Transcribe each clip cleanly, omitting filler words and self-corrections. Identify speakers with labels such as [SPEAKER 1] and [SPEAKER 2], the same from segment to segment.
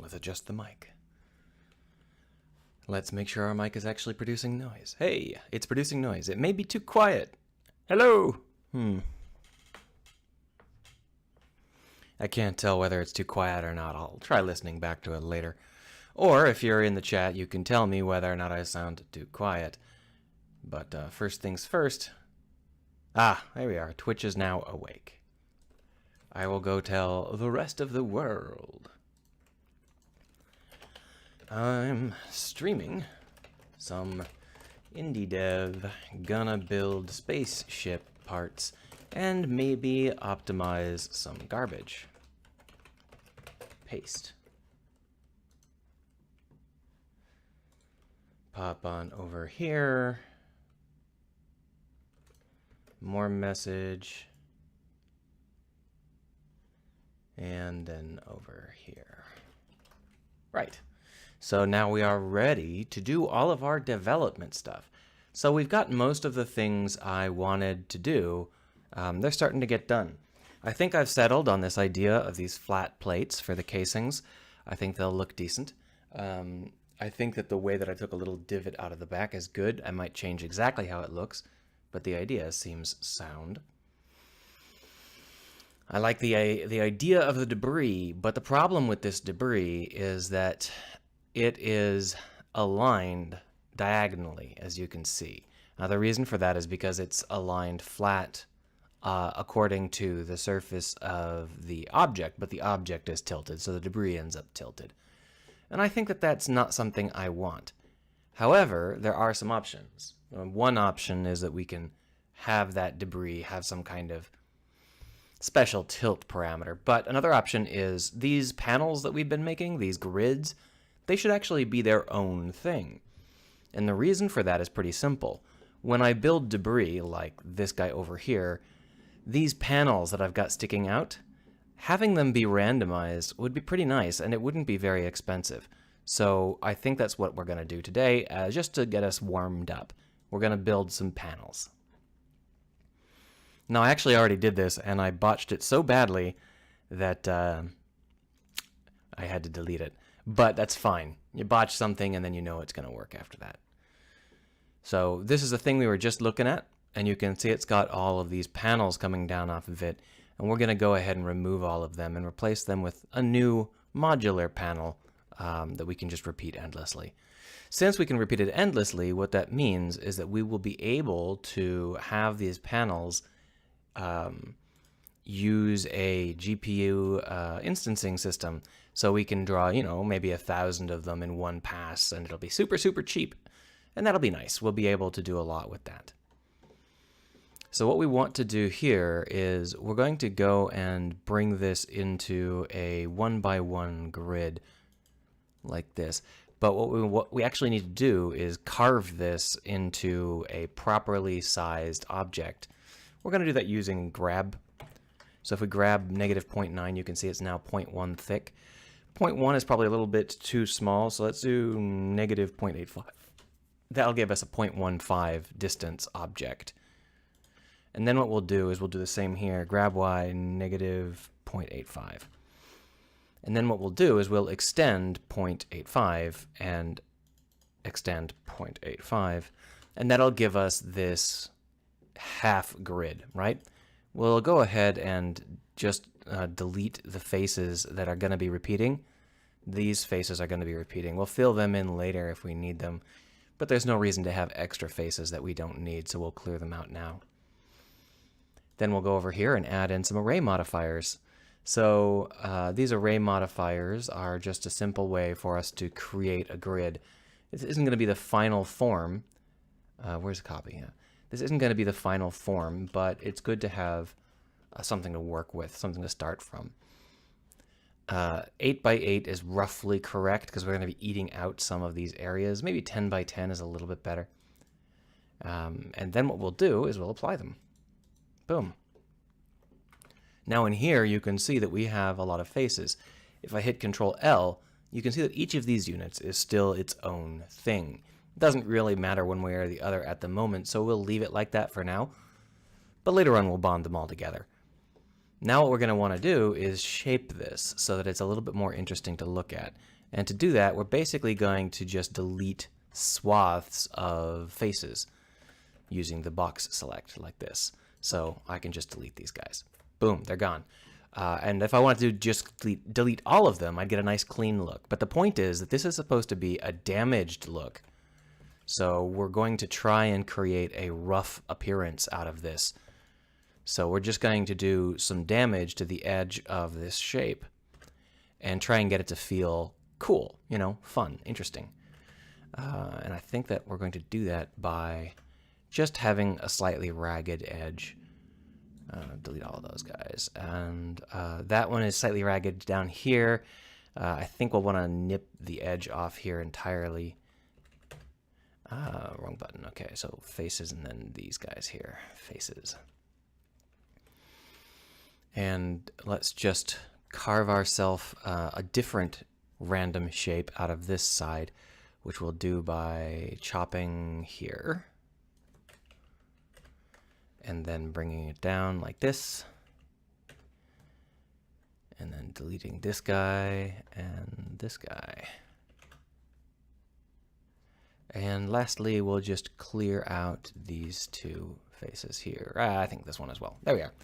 [SPEAKER 1] with adjust the mic. Let's make sure our mic is actually producing noise. Hey, it's producing noise. It may be too quiet. Hello? I can't tell whether it's too quiet or not. I'll try listening back to it later. Or if you're in the chat, you can tell me whether or not I sound too quiet. But first things first. Ah, there we are. Twitch is now awake. I will go tell the rest of the world. I'm streaming some indie dev, gonna build spaceship parts, and maybe optimize some garbage. Paste. Pop on over here. More message. And then over here. Right. So now we are ready to do all of our development stuff. So we've got most of the things I wanted to do. They're starting to get done. I think I've settled on this idea of these flat plates for the casings. I think they'll look decent. I think that the way that I took a little divot out of the back is good. I might change exactly how it looks, but the idea seems sound. I like the idea of the debris, but the problem with this debris is that it is aligned diagonally, as you can see. Now the reason for that is because it's aligned flat according to the surface of the object, but the object is tilted, so the debris ends up tilted. And I think that that's not something I want. However, there are some options. One option is that we can have that debris have some kind of special tilt parameter, but another option is these panels that we've been making, these grids, they should actually be their own thing. And the reason for that is pretty simple. When I build debris, like this guy over here, these panels that I've got sticking out, having them be randomized would be pretty nice, and it wouldn't be very expensive. So I think that's what we're going to do today, just to get us warmed up. We're going to build some panels. Now, I actually already did this, and I botched it so badly that I had to delete it. But that's fine. You botch something, and then you know it's going to work after that. So this is the thing we were just looking at, and you can see it's got all of these panels coming down off of it. And we're going to go ahead and remove all of them and replace them with a new modular panel that we can just repeat endlessly. Since we can repeat it endlessly, what that means is that we will be able to have these panels use a GPU instancing system, so we can draw, you know, maybe 1,000 of them in one pass, and it'll be super, super cheap. And that'll be nice. We'll be able to do a lot with that. So what we want to do here is we're going to go and bring this into a 1x1 grid like this. But what we actually need to do is carve this into a properly sized object. We're going to do that using grab. So if we grab -0.9, you can see it's now 0.1 thick. 0.1 is probably a little bit too small, so let's do -0.85. That'll give us a 0.15 distance object. And then what we'll do is we'll do the same here. Grab y, -0.85. And then what we'll do is we'll extend 0.85 and extend 0.85. And that'll give us this half grid, right? We'll go ahead and just delete the faces that are going to be repeating. These faces are going to be repeating. We'll fill them in later if we need them. But there's no reason to have extra faces that we don't need, so we'll clear them out now. Then we'll go over here and add in some array modifiers. So these array modifiers are just a simple way for us to create a grid. This isn't going to be the final form. Where's the copy? Yeah. This isn't going to be the final form, but it's good to have something to work with, something to start from. 8x8 is roughly correct because we're going to be eating out some of these areas. Maybe 10x10 is a little bit better. And then what we'll do is we'll apply them. Boom. Now in here you can see that we have a lot of faces. If I hit Control L, you can see that each of these units is still its own thing. It doesn't really matter one way or the other at the moment, so we'll leave it like that for now. But later on we'll bond them all together. Now what we're going to want to do is shape this so that it's a little bit more interesting to look at. And to do that, we're basically going to just delete swaths of faces using the box select like this. So I can just delete these guys. Boom, they're gone. And if I wanted to just delete all of them, I'd get a nice clean look. But the point is that this is supposed to be a damaged look. So we're going to try and create a rough appearance out of this. So we're just going to do some damage to the edge of this shape and try and get it to feel cool, you know, fun, interesting. And I think that we're going to do that by just having a slightly ragged edge. Delete all of those guys. And that one is slightly ragged down here. I think we'll want to nip the edge off here entirely. Wrong button. Okay, so faces and then these guys here. Faces. And let's just carve ourselves a different random shape out of this side, which we'll do by chopping here. And then bringing it down like this. And then deleting this guy and this guy. And lastly, we'll just clear out these two faces here. I think this one as well. There we are.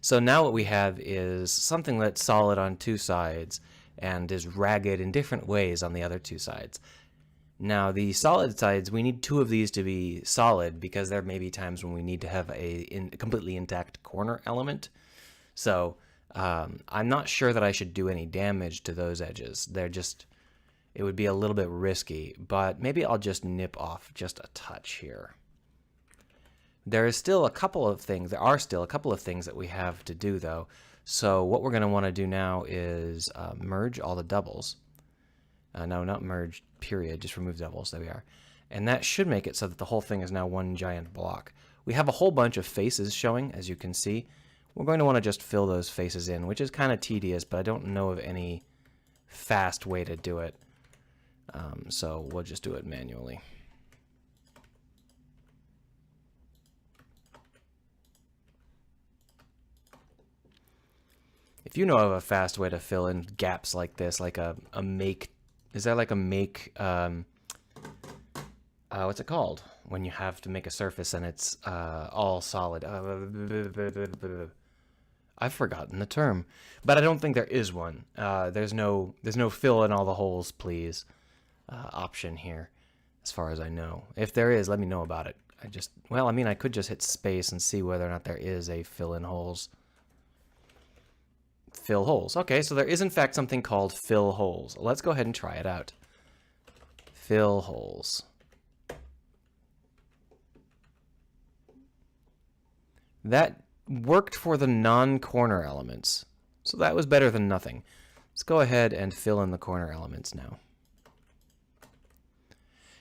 [SPEAKER 1] So now what we have is something that's solid on two sides and is ragged in different ways on the other two sides. Now, the solid sides, we need two of these to be solid because there may be times when we need to have a completely intact corner element. So I'm not sure that I should do any damage to those edges. They're just, it would be a little bit risky, but maybe I'll just nip off just a touch here. There are still a couple of things that we have to do though. So what we're going to want to do now is merge all the doubles. No, not merge, period, just remove doubles. There we are. And that should make it so that the whole thing is now one giant block. We have a whole bunch of faces showing, as you can see. We're going to want to just fill those faces in, which is kind of tedious, but I don't know of any fast way to do it. So we'll just do it manually. If you know of a fast way to fill in gaps like this, like a make... Is that like a make, what's it called? When you have to make a surface and it's all solid. I've forgotten the term, but I don't think there is one. There's no fill in all the holes, please option here, as far as I know. If there is, let me know about it. Well, I mean, I could just hit space and see whether or not there is a fill in holes. Fill holes. Okay, so there is in fact something called fill holes. Let's go ahead and try it out. Fill holes. That worked for the non-corner elements, so that was better than nothing. Let's go ahead and fill in the corner elements now.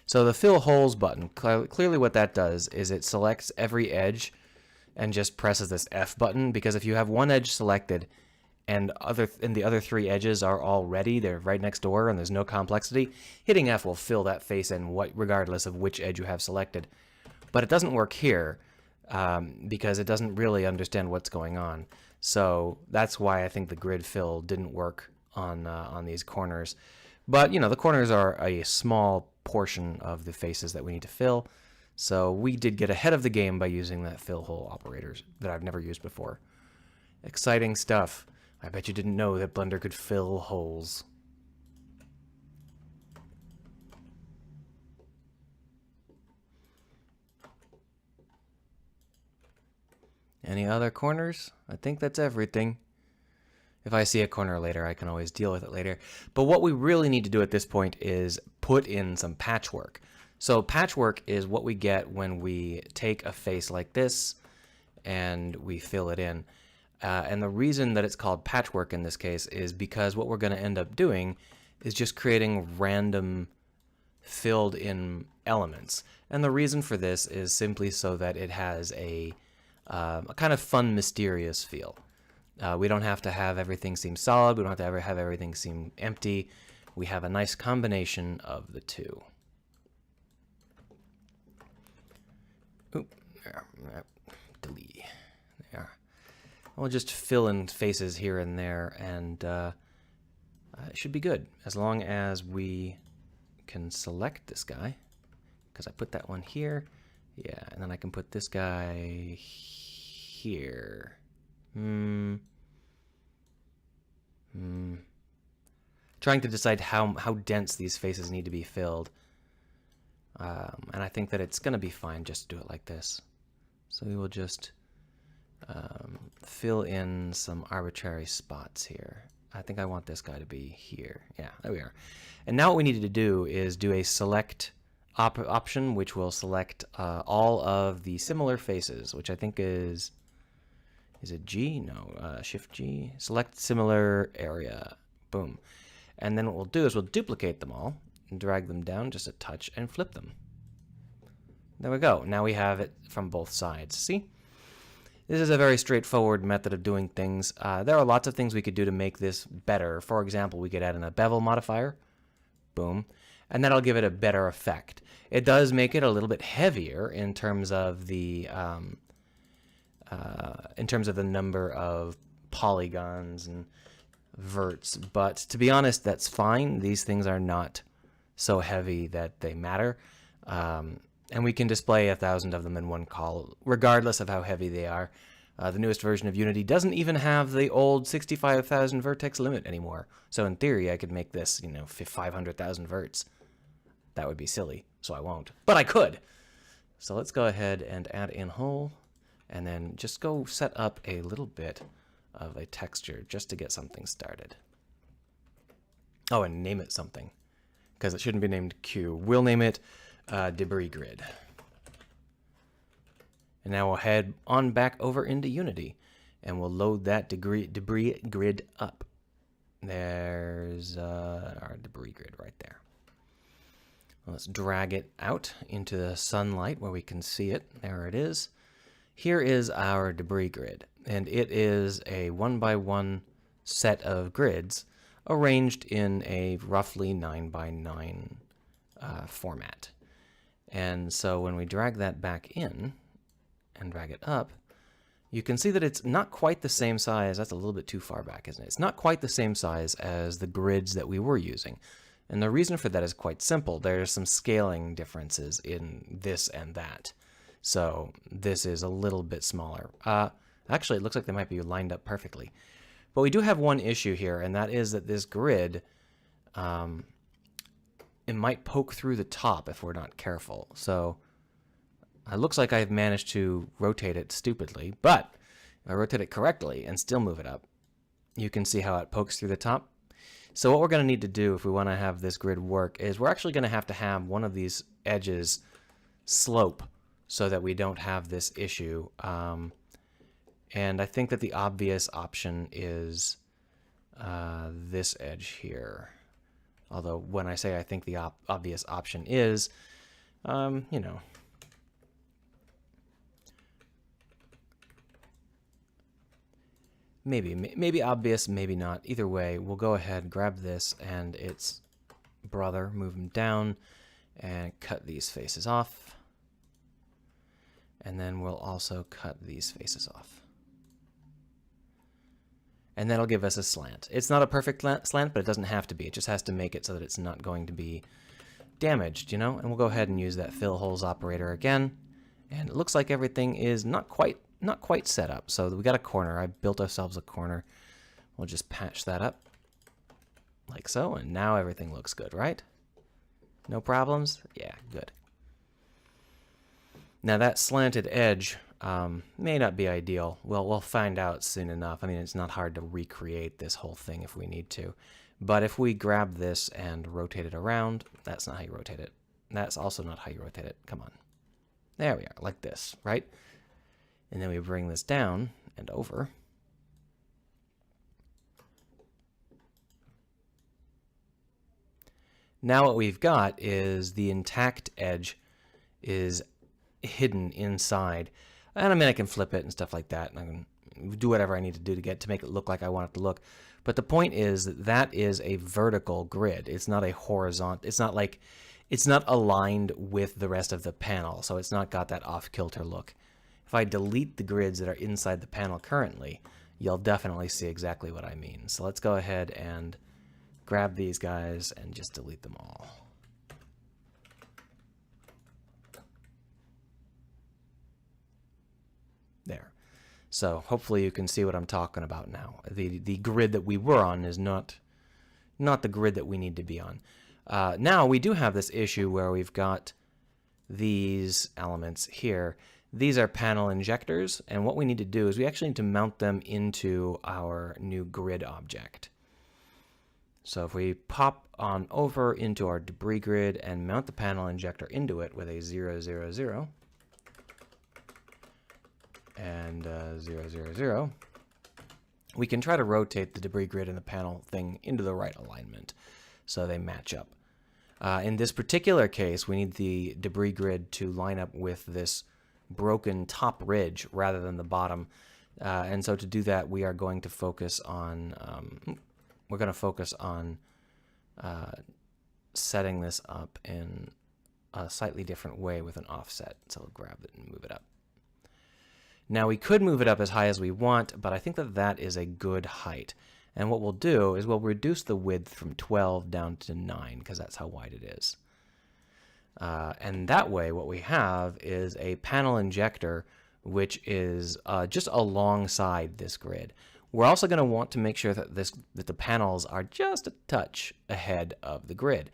[SPEAKER 1] So the fill holes button, clearly what that does is it selects every edge and just presses this F button, because if you have one edge selected and the other three edges are all ready, they're right next door and there's no complexity, hitting F will fill that face in regardless of which edge you have selected. But it doesn't work here because it doesn't really understand what's going on. So that's why I think the grid fill didn't work on these corners. But you know, the corners are a small portion of the faces that we need to fill. So we did get ahead of the game by using that fill hole operators that I've never used before. Exciting stuff. I bet you didn't know that Blender could fill holes. Any other corners? I think that's everything. If I see a corner later, I can always deal with it later. But what we really need to do at this point is put in some patchwork. So patchwork is what we get when we take a face like this and we fill it in. And the reason that it's called patchwork in this case is because what we're going to end up doing is just creating random filled in elements. And the reason for this is simply so that it has a kind of fun, mysterious feel. We don't have to have everything seem solid. We don't have to ever have everything seem empty. We have a nice combination of the two. Oop, there, delete. There. We'll just fill in faces here and there and It should be good as long as we can select this guy, because I put that one here. Yeah, and then I can put this guy here. Trying to decide how dense these faces need to be filled. And I think that it's going to be fine just to do it like this. So we will just fill in some arbitrary spots here. I think I want this guy to be here. Yeah, there we are. And now what we needed to do is do a select option, which will select all of the similar faces, which I think is it G? No, Shift G. Select similar area. Boom. And then what we'll do is we'll duplicate them all and drag them down just a touch and flip them. There we go. Now we have it from both sides. See? This is a very straightforward method of doing things. There are lots of things we could do to make this better. For example, we could add in a bevel modifier. Boom. And that'll give it a better effect. It does make it a little bit heavier in terms of the number of polygons and verts, but to be honest, that's fine. These things are not so heavy that they matter, and we can display 1,000 of them in one call, regardless of how heavy they are. The newest version of Unity doesn't even have the old 65,000 vertex limit anymore, so in theory I could make this, 500,000 verts. That would be silly, so I won't, but I could. So let's go ahead and add in hole, and then just go set up a little bit of a texture just to get something started. Oh, and name it something, because it shouldn't be named Q. We'll name it Debris Grid. And now we'll head on back over into Unity, and we'll load that debris grid up. There's our debris grid right there. Let's drag it out into the sunlight where we can see it. There it is. Here is our debris grid, and it is a 1x1 set of grids arranged in a roughly 9x9 format. And so when we drag that back in and drag it up, you can see that it's not quite the same size. That's a little bit too far back, isn't it? It's not quite the same size as the grids that we were using. And the reason for that is quite simple. There's some scaling differences in this and that. So this is a little bit smaller. Actually, it looks like they might be lined up perfectly. But we do have one issue here, and that is that this grid, it might poke through the top if we're not careful. So it looks like I've managed to rotate it stupidly, but if I rotate it correctly and still move it up, you can see how it pokes through the top. So what we're going to need to do if we want to have this grid work is we're actually going to have one of these edges slope so that we don't have this issue. And I think that the obvious option is this edge here. Although when I say I think the obvious option is, maybe obvious, maybe not. Either way, we'll go ahead, grab this and its brother, move them down, and cut these faces off. And then we'll also cut these faces off. And that'll give us a slant. It's not a perfect slant, but it doesn't have to be. It just has to make it so that it's not going to be damaged, And we'll go ahead and use that fill holes operator again. And it looks like everything is not quite set up. So we got a corner. I built ourselves a corner. We'll just patch that up like so, and now everything looks good, right? No problems? Yeah, good. Now that slanted edge may not be ideal. Well, we'll find out soon enough. I mean, it's not hard to recreate this whole thing if we need to. But if we grab this and rotate it around, that's not how you rotate it. That's also not how you rotate it. Come on. There we are, like this, right? And then we bring this down and over. Now what we've got is the intact edge is hidden inside. And I mean, I can flip it and stuff like that, and I can do whatever I need to do to make it look like I want it to look. But the point is that that is a vertical grid. It's not a horizontal. It's not aligned with the rest of the panel, so it's not got that off-kilter look. If I delete the grids that are inside the panel currently, you'll definitely see exactly what I mean. So let's go ahead and grab these guys and just delete them all. There. So hopefully you can see what I'm talking about now. The grid that we were on is not the grid that we need to be on. Now we do have this issue where we've got these elements here. These are panel injectors, and what we need to do is we actually need to mount them into our new grid object. So if we pop on over into our debris grid and mount the panel injector into it with a 0, 0, 0, and 0, 0, 0, we can try to rotate the debris grid and the panel thing into the right alignment so they match up. In this particular case, we need the debris grid to line up with this broken top ridge rather than the bottom. And so to do that, we are going to focus on setting this up in a slightly different way with an offset. So we'll grab it and move it up. Now we could move it up as high as we want, but I think that that is a good height. And what we'll do is we'll reduce the width from 12 down to 9, because that's how wide it is. And that way what we have is a panel injector which is just alongside this grid. We're also going to want to make sure that the panels are just a touch ahead of the grid.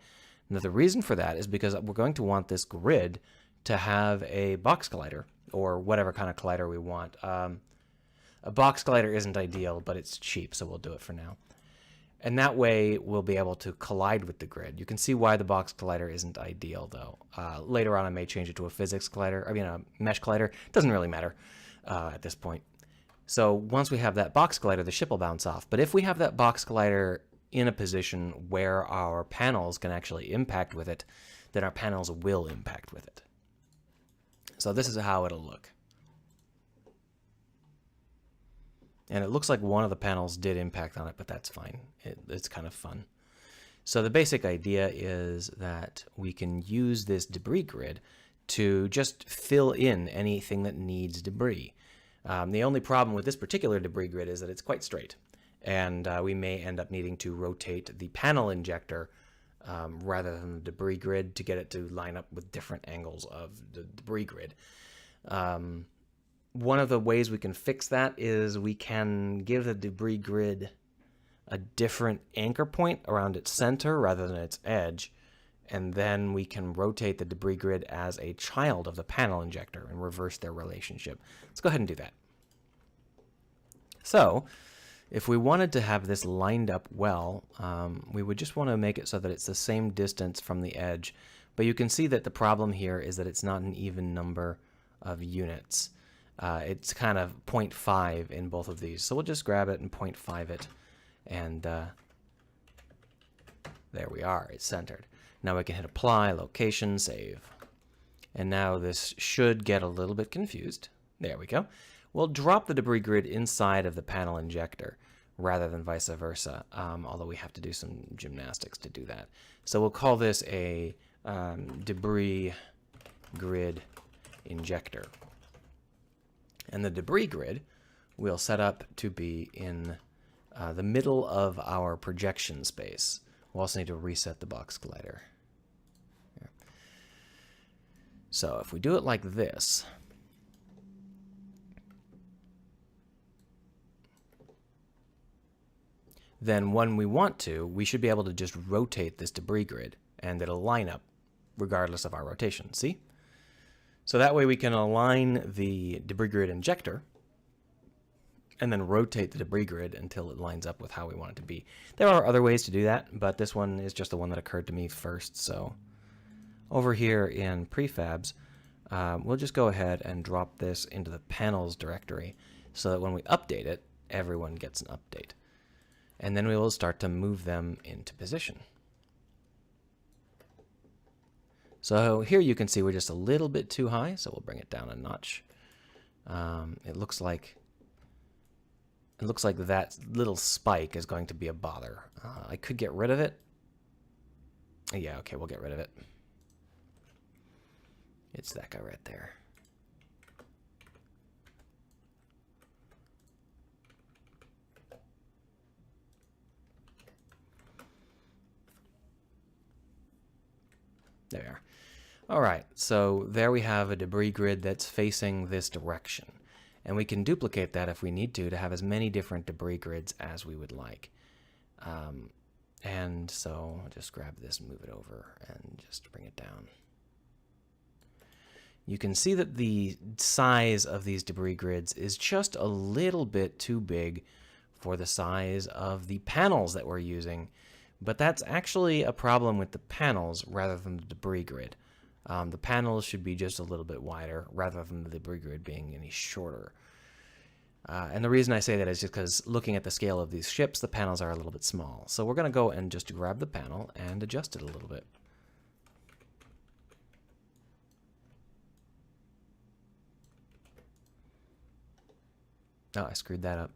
[SPEAKER 1] Now the reason for that is because we're going to want this grid to have a box collider, or whatever kind of collider we want. A box collider isn't ideal, but it's cheap, so we'll do it for now. And that way, we'll be able to collide with the grid. You can see why the box collider isn't ideal, though. Later on, I may change it to a physics collider, a mesh collider. Doesn't really matter at this point. So once we have that box collider, the ship will bounce off. But if we have that box collider in a position where our panels can actually impact with it, then our panels will impact with it. So this is how it'll look. And it looks like one of the panels did impact on it, but that's fine. It's kind of fun. So the basic idea is that we can use this debris grid to just fill in anything that needs debris. The only problem with this particular debris grid is that it's quite straight. And we may end up needing to rotate the panel injector rather than the debris grid to get it to line up with different angles of the debris grid. One of the ways we can fix that is we can give the debris grid a different anchor point around its center rather than its edge, and then we can rotate the debris grid as a child of the panel injector and reverse their relationship. Let's go ahead and do that. So if we wanted to have this lined up well, we would just want to make it so that it's the same distance from the edge. But you can see that the problem here is that it's not an even number of units. It's kind of 0.5 in both of these. So we'll just grab it and 0.5 it. And there we are. It's centered. Now we can hit apply, location, save. And now this should get a little bit confused. There we go. We'll drop the debris grid inside of the panel injector rather than vice versa, although we have to do some gymnastics to do that. So we'll call this a debris grid injector. And the debris grid we'll set up to be in the middle of our projection space. We'll also need to reset the box collider. Here. So if we do it like this, then when we want to, we should be able to just rotate this debris grid, and it'll line up regardless of our rotation. See? So that way we can align the debris grid injector and then rotate the debris grid until it lines up with how we want it to be. There are other ways to do that, but this one is just the one that occurred to me first. So over here in prefabs, we'll just go ahead and drop this into the panels directory so that when we update it, everyone gets an update. And then we will start to move them into position. So here you can see we're just a little bit too high, so we'll bring it down a notch. It looks like that little spike is going to be a bother. I could get rid of it. Yeah, okay, we'll get rid of it. It's that guy right there. There we are. All right, so there we have a debris grid that's facing this direction. And we can duplicate that if we need to have as many different debris grids as we would like. And so I'll just grab this, move it over, and just bring it down. You can see that the size of these debris grids is just a little bit too big for the size of the panels that we're using. But that's actually a problem with the panels rather than the debris grid. The panels should be just a little bit wider rather than the debris grid being any shorter. And the reason I say that is just because looking at the scale of these ships, the panels are a little bit small. So we're going to go and just grab the panel and adjust it a little bit. Oh, I screwed that up.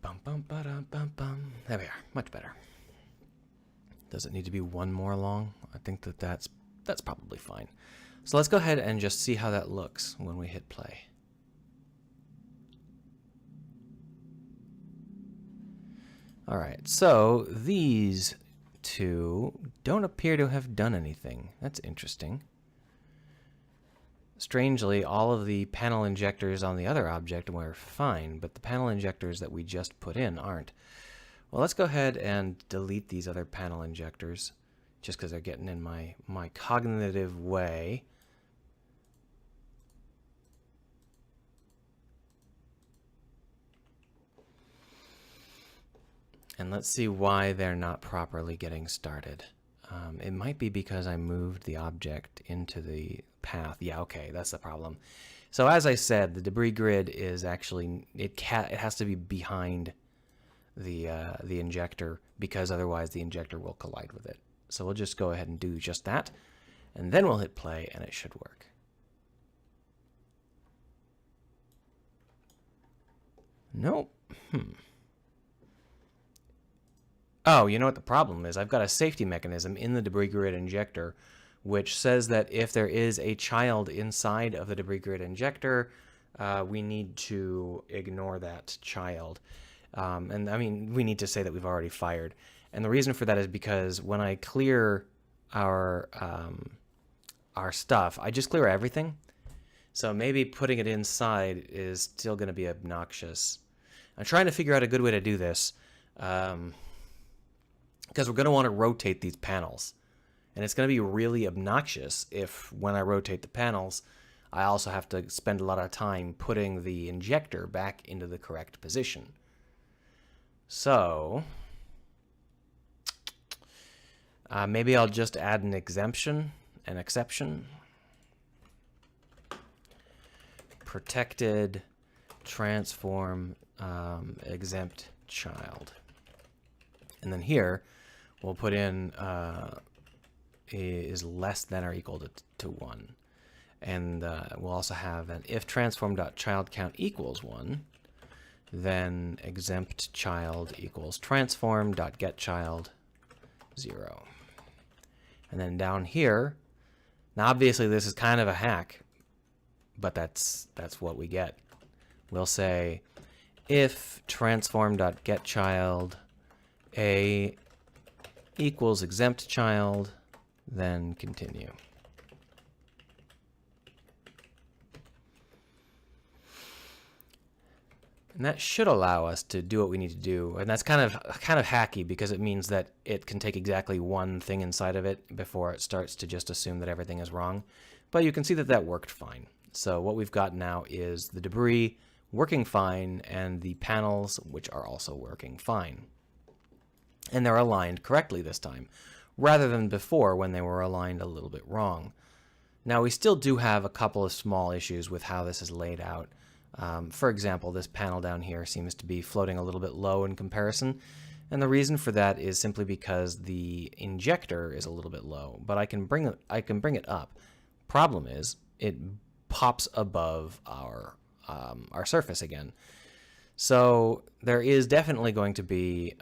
[SPEAKER 1] Bum, bum, ba-dum, bum, bum. There we are. Much better. Does it need to be one more long? I think that's probably fine. So let's go ahead and just see how that looks when we hit play. All right, so these two don't appear to have done anything. That's interesting. Strangely, all of the panel injectors on the other object were fine, but the panel injectors that we just put in aren't. Well, let's go ahead and delete these other panel injectors, just because they're getting in my cognitive way. And let's see why they're not properly getting started. It might be because I moved the object into the path. Yeah, okay, that's the problem. So as I said, the debris grid is actually, it has to be behind the injector, because otherwise the injector will collide with it. So we'll just go ahead and do just that, and then we'll hit play, and it should work. Nope. Oh, you know what the problem is? I've got a safety mechanism in the debris grid injector which says that if there is a child inside of the debris grid injector, we need to ignore that child. And I mean, we need to say that we've already fired. And the reason for that is because when I clear our stuff, I just clear everything. So maybe putting it inside is still going to be obnoxious. I'm trying to figure out a good way to do this. Because we're going to want to rotate these panels. And it's going to be really obnoxious if, when I rotate the panels, I also have to spend a lot of time putting the injector back into the correct position. So, maybe I'll just add an exception. Protected transform exempt child. And then here, we'll put in is less than or equal to 1. And we'll also have an if transform.childCount equals 1, then exempt child equals transform.getChild 0. And then down here, now obviously this is kind of a hack, but that's what we get. We'll say if transform.getChild a equals exempt child, then continue. And that should allow us to do what we need to do. And that's kind of hacky, because it means that it can take exactly one thing inside of it before it starts to just assume that everything is wrong. But you can see that that worked fine. So what we've got now is the debris working fine and the panels, which are also working fine. And they're aligned correctly this time, rather than before when they were aligned a little bit wrong. Now we still do have a couple of small issues with how this is laid out. For example, this panel down here seems to be floating a little bit low in comparison, and the reason for that is simply because the injector is a little bit low, but I can bring it up. Problem is, it pops above our surface again. So there is definitely going to be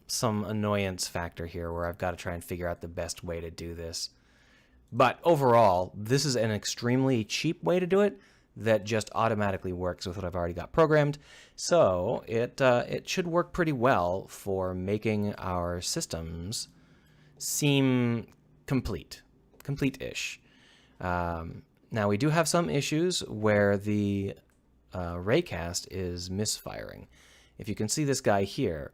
[SPEAKER 1] some annoyance factor here where I've got to try and figure out the best way to do this. But overall, this is an extremely cheap way to do it, that just automatically works with what I've already got programmed. So it should work pretty well for making our systems seem complete-ish. Now we do have some issues where the raycast is misfiring. If you can see this guy here,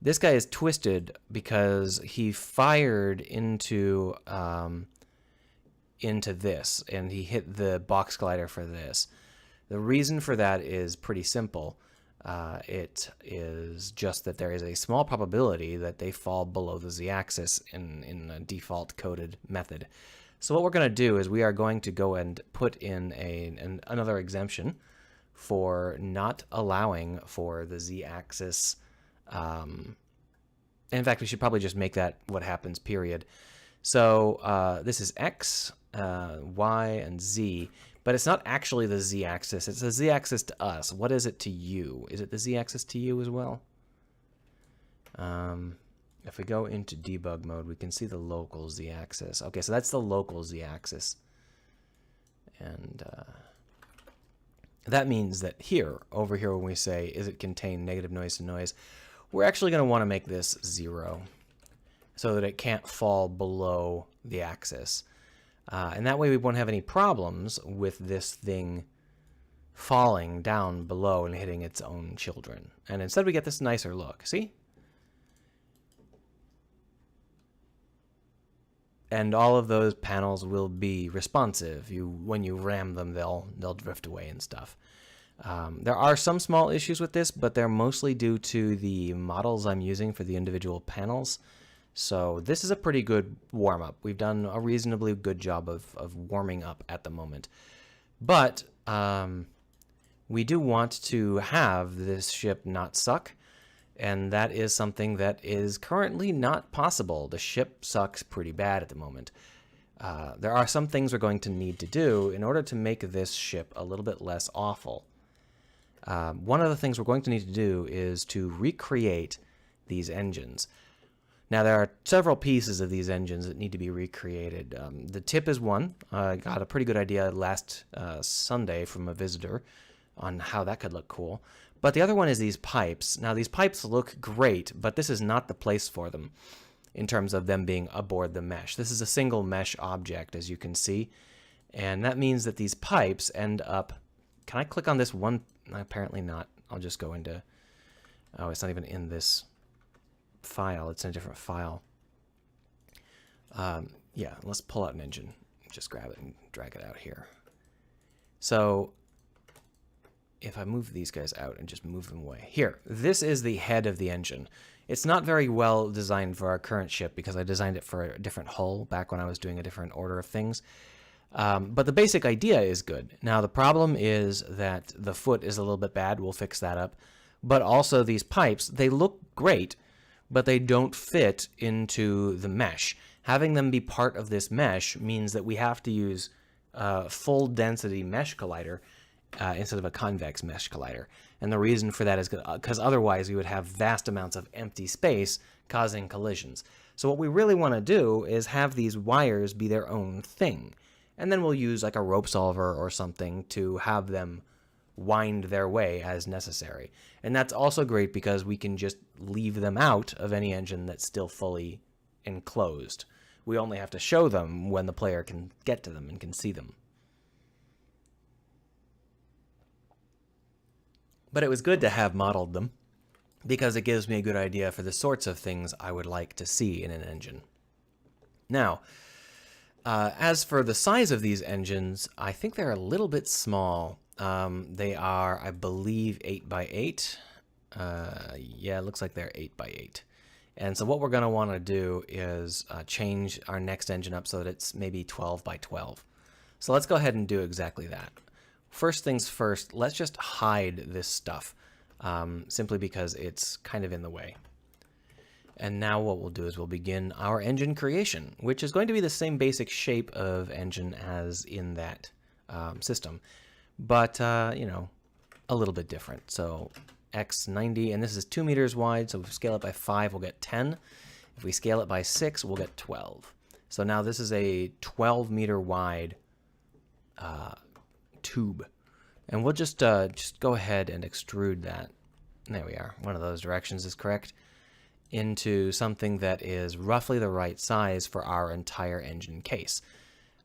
[SPEAKER 1] this guy is twisted because he fired into this, and he hit the box glider for this. The reason for that is pretty simple. It is just that there is a small probability that they fall below the z-axis in a default coded method. So what we're going to do is we are going to go and put in another exemption for not allowing for the z-axis. In fact, we should probably just make that what happens, period. So this is x, y, and z, but it's not actually the z-axis. It's the z-axis to us. What is it to you? Is it the z-axis to you as well? If we go into debug mode, we can see the local z-axis. Okay, so that's the local z-axis. And that means that over here, when we say, is it contain negative noise to noise, we're actually going to want to make this 0 so that it can't fall below the axis. And that way we won't have any problems with this thing falling down below and hitting its own children. And instead we get this nicer look. See? And all of those panels will be responsive. When you ram them, they'll drift away and stuff. There are some small issues with this, but they're mostly due to the models I'm using for the individual panels. So this is a pretty good warm-up. We've done a reasonably good job of warming up at the moment. But we do want to have this ship not suck, and that is something that is currently not possible. The ship sucks pretty bad at the moment. There are some things we're going to need to do in order to make this ship a little bit less awful. One of the things we're going to need to do is to recreate these engines. Now, there are several pieces of these engines that need to be recreated. The tip is one. I got a pretty good idea last Sunday from a visitor on how that could look cool. But the other one is these pipes. Now, these pipes look great, but this is not the place for them in terms of them being aboard the mesh. This is a single mesh object, as you can see. And that means that these pipes end up... Can I click on this one? Apparently not. I'll just go into... Oh, it's not even in this file. It's in a different file. Yeah, let's pull out an engine. Just grab it and drag it out here. So if I move these guys out and just move them away. Here, this is the head of the engine. It's not very well designed for our current ship because I designed it for a different hull back when I was doing a different order of things. But the basic idea is good. Now, the problem is that the foot is a little bit bad. We'll fix that up. But also these pipes, they look great, but they don't fit into the mesh. Having them be part of this mesh means that we have to use full density mesh collider instead of a convex mesh collider. And the reason for that is because otherwise we would have vast amounts of empty space causing collisions. So what we really want to do is have these wires be their own thing. And then we'll use like a rope solver or something to have them wind their way as necessary. And that's also great because we can just leave them out of any engine that's still fully enclosed. We only have to show them when the player can get to them and can see them. But it was good to have modeled them because it gives me a good idea for the sorts of things I would like to see in an engine. Now, as for the size of these engines, I think they're a little bit small. They are, I believe, 8x8. Yeah, it looks like they're 8x8. And so what we're going to want to do is change our next engine up so that it's maybe 12x12. So let's go ahead and do exactly that. First things first, let's just hide this stuff, simply because it's kind of in the way. And now what we'll do is we'll begin our engine creation, which is going to be the same basic shape of engine as in that system, but, you know, a little bit different. So X90, and this is 2 meters wide, so if we scale it by 5, we'll get 10. If we scale it by 6, we'll get 12. So now this is a 12 meter wide tube. And we'll just go ahead and extrude that. There we are. One of those directions is correct. Into something that is roughly the right size for our entire engine case.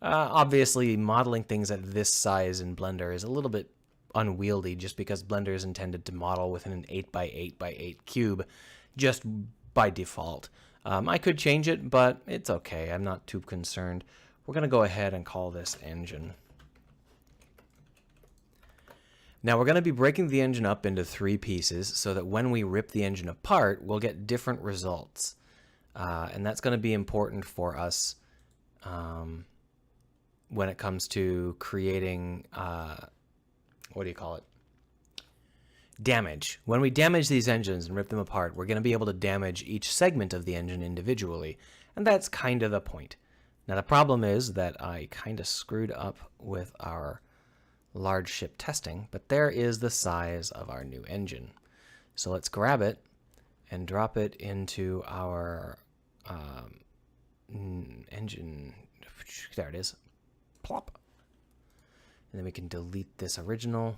[SPEAKER 1] Obviously, modeling things at this size in Blender is a little bit unwieldy just because Blender is intended to model within an 8x8x8 cube just by default. I could change it, but it's okay. I'm not too concerned. We're going to go ahead and call this engine. Now we're going to be breaking the engine up into 3 pieces so that when we rip the engine apart, we'll get different results. And that's going to be important for us when it comes to creating, what do you call it? Damage. When we damage these engines and rip them apart, we're going to be able to damage each segment of the engine individually. And that's kind of the point. Now the problem is that I kind of screwed up with our large ship testing, but there is the size of our new engine. So let's grab it and drop it into our engine. There it is. Plop. And then we can delete this original.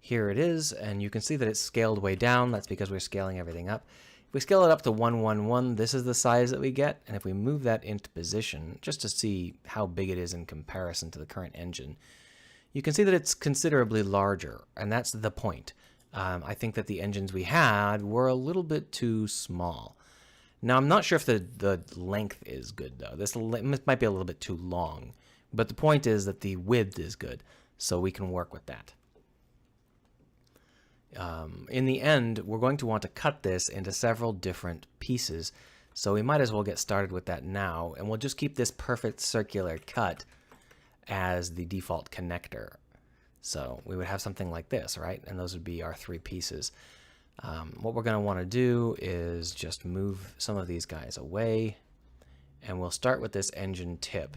[SPEAKER 1] Here it is, and you can see that it's scaled way down. That's because we're scaling everything up. If we scale it up to 111, this is the size that we get. And if we move that into position, just to see how big it is in comparison to the current engine, you can see that it's considerably larger, and that's the point. I think that the engines we had were a little bit too small. Now, I'm not sure if the length is good, though. This might be a little bit too long, but the point is that the width is good, so we can work with that. In the end, we're going to want to cut this into several different pieces, so we might as well get started with that now, and we'll just keep this perfect circular cut as the default connector. So we would have something like this, right? And those would be our 3 pieces. What we're going to want to do is just move some of these guys away, and we'll start with this engine tip.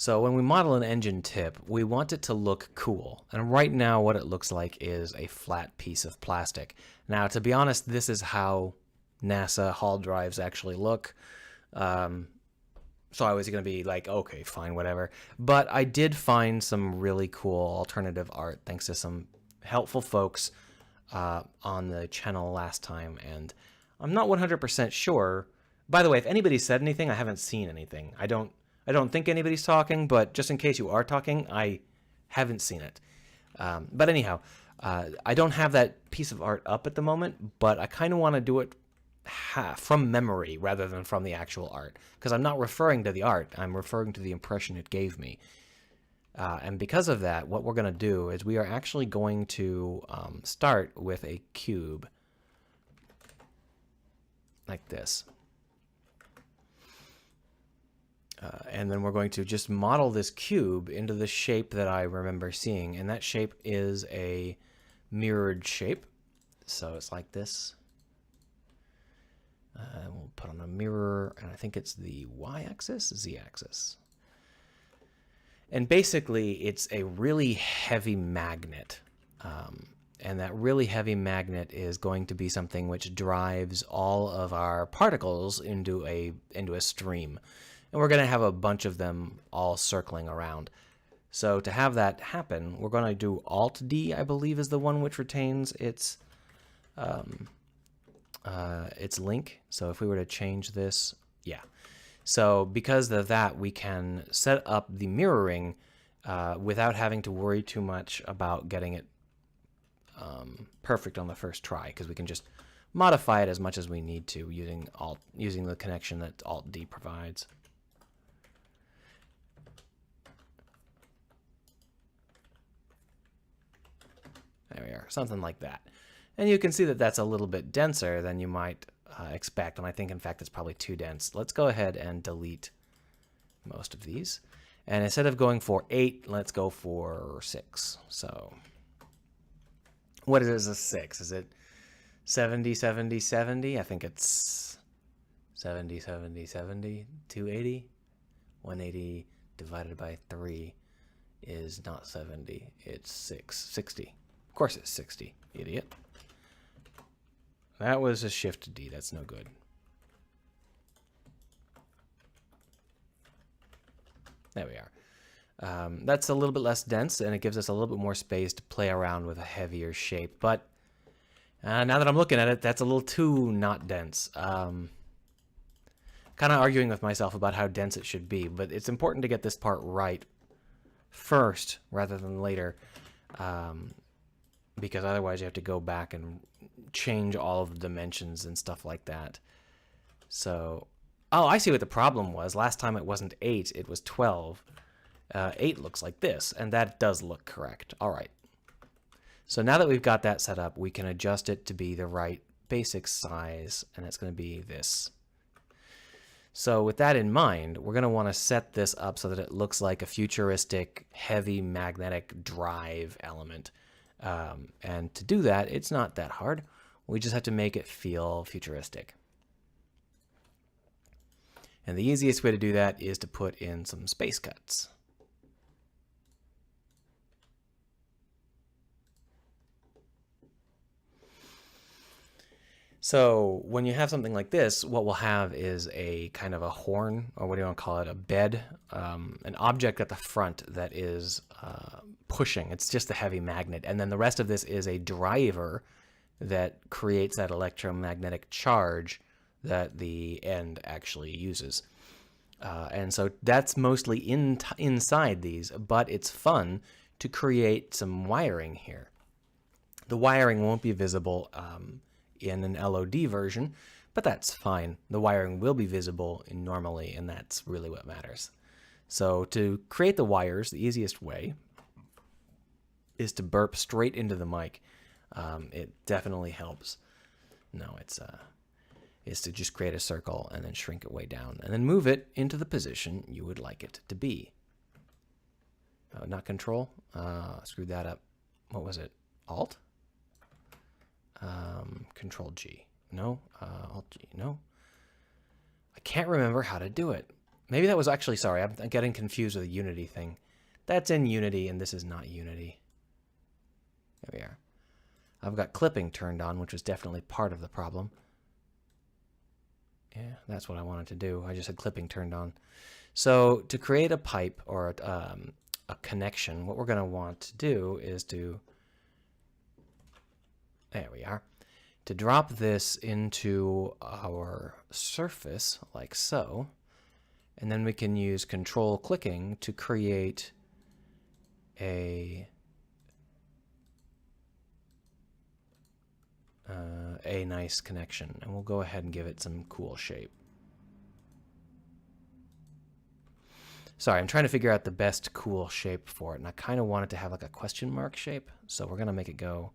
[SPEAKER 1] So when we model an engine tip, we want it to look cool. And right now what it looks like is a flat piece of plastic. Now, to be honest, this is how NASA hall drives actually look. So I was going to be like, okay, fine, whatever. But I did find some really cool alternative art thanks to some helpful folks on the channel last time. And I'm not 100% sure. By the way, if anybody said anything, I haven't seen anything. I don't think anybody's talking, but just in case you are talking, I haven't seen it. But anyhow, I don't have that piece of art up at the moment, but I kind of want to do it from memory rather than from the actual art, because I'm not referring to the art, I'm referring to the impression it gave me. And because of that, what we're going to do is we are actually going to start with a cube like this. And then we're going to just model this cube into the shape that I remember seeing. And that shape is a mirrored shape. So it's like this. We'll put on a mirror, and I think it's the y-axis, z-axis. And basically, it's a really heavy magnet. And that really heavy magnet is going to be something which drives all of our particles into a stream. And we're going to have a bunch of them all circling around. So to have that happen, we're going to do Alt-D, I believe, is the one which retains its link. So if we were to change this, yeah. So because of that, we can set up the mirroring without having to worry too much about getting it perfect on the first try, because we can just modify it as much as we need to using the connection that Alt-D provides. There we are, something like that. And you can see that that's a little bit denser than you might expect, and I think, in fact, it's probably too dense. Let's go ahead and delete most of these. And instead of going for 8, let's go for 6. So what is a 6? Is it 70, 70, 70? I think it's 70, 70, 70, 280. 180 divided by 3 is not 70, it's 60. Of course it's 60, idiot. That was a Shift D, that's no good. There we are. That's a little bit less dense, and it gives us a little bit more space to play around with a heavier shape. But now that I'm looking at it, that's a little too not dense. Kind of arguing with myself about how dense it should be, but it's important to get this part right first rather than later, because otherwise you have to go back and change all of the dimensions and stuff like that. So, oh, I see what the problem was. Last time it wasn't 8, it was 12. 8 looks like this, and that does look correct. All right. So now that we've got that set up, we can adjust it to be the right basic size, and it's going to be this. So with that in mind, we're going to want to set this up so that it looks like a futuristic, heavy magnetic drive element. And to do that, it's not that hard. We just have to make it feel futuristic. And the easiest way to do that is to put in some space cuts. So when you have something like this, what we'll have is a kind of a horn, or what do you want to call it, a bed, an object at the front that is pushing. It's just a heavy magnet. And then the rest of this is a driver that creates that electromagnetic charge that the end actually uses. And so that's mostly inside these, but it's fun to create some wiring here. The wiring won't be visible in an LOD version, but that's fine. The wiring will be visible normally, and that's really what matters. So to create the wires, the easiest way is to burp straight into the mic. It definitely helps. No, is to just create a circle and then shrink it way down and then move it into the position you would like it to be. Not control. Screwed that up. What was it? Alt? Control G. No. Alt G. No. I can't remember how to do it. Maybe that was actually, sorry, I'm getting confused with the Unity thing. That's in Unity and this is not Unity. There we are. I've got clipping turned on, which was definitely part of the problem. Yeah, that's what I wanted to do. I just had clipping turned on. So to create a pipe or a connection, what we're going to want to do is to, there we are, to drop this into our surface like so, and then we can use control clicking to create a nice connection, and we'll go ahead and give it some cool shape. Sorry, I'm trying to figure out the best cool shape for it, and I kind of want it to have like a question mark shape, so we're going to make it go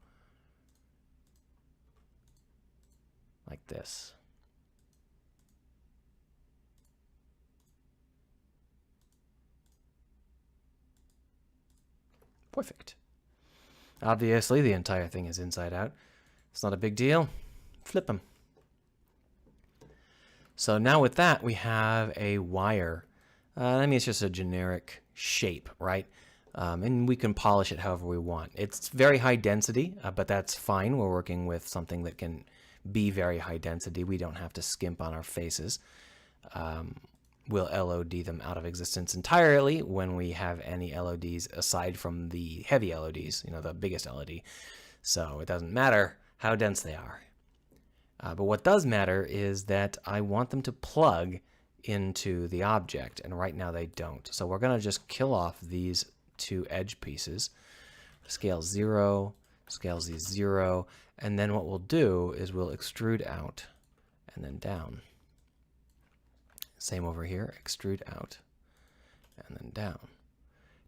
[SPEAKER 1] like this. Perfect. Obviously, the entire thing is inside out. It's not a big deal. Flip them. So now with that, we have a wire. I mean, it's just a generic shape, right? And we can polish it however we want. It's very high density, but that's fine. We're working with something that can be very high density. We don't have to skimp on our faces. We'll LOD them out of existence entirely when we have any LODs aside from the heavy LODs, you know, the biggest LOD. So it doesn't matter how dense they are. But what does matter is that I want them to plug into the object, and right now they don't. So we're going to just kill off these two edge pieces. Scale 0, scale Z 0, and then what we'll do is we'll extrude out and then down. Same over here, extrude out and then down,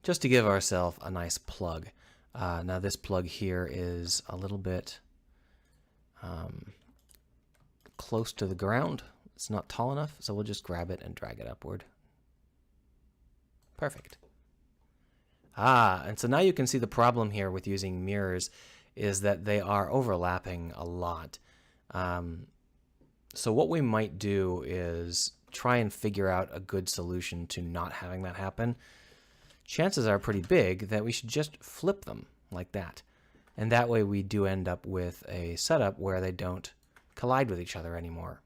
[SPEAKER 1] just to give ourselves a nice plug. Now this plug here is a little bit close to the ground. It's not tall enough, so we'll just grab it and drag it upward. Perfect. And so now you can see the problem here with using mirrors is that they are overlapping a lot. So what we might do is try and figure out a good solution to not having that happen. Chances are pretty big that we should just flip them like that. And that way we do end up with a setup where they don't collide with each other anymore.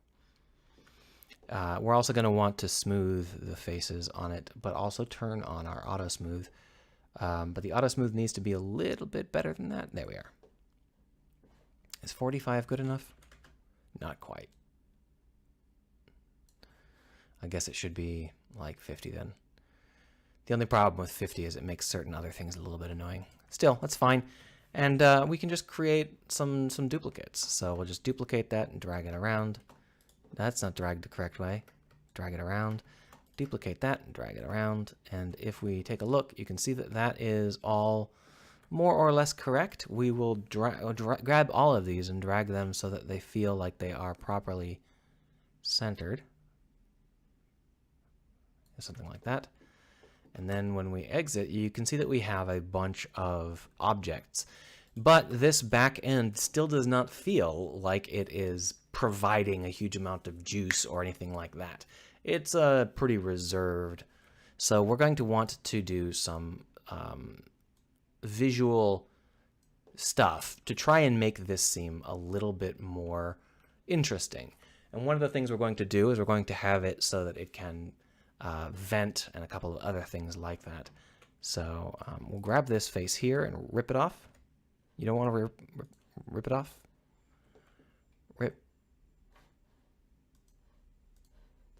[SPEAKER 1] We're also going to want to smooth the faces on it, but also turn on our auto smooth. But the auto smooth needs to be a little bit better than that. There we are. Is 45 good enough? Not quite. I guess it should be like 50 then. The only problem with 50 is it makes certain other things a little bit annoying. Still, that's fine. And we can just create some duplicates. So we'll just duplicate that and drag it around. That's not dragged the correct way. Drag it around. Duplicate that and drag it around. And if we take a look, you can see that that is all more or less correct. We will grab all of these and drag them so that they feel like they are properly centered. Something like that. And then when we exit, you can see that we have a bunch of objects. But this back end still does not feel like it is providing a huge amount of juice or anything like that. It's pretty reserved. So we're going to want to do some visual stuff to try and make this seem a little bit more interesting. And one of the things we're going to do is we're going to have it so that it can vent and a couple of other things like that. So we'll grab this face here and rip it off. You don't want to rip it off? Rip.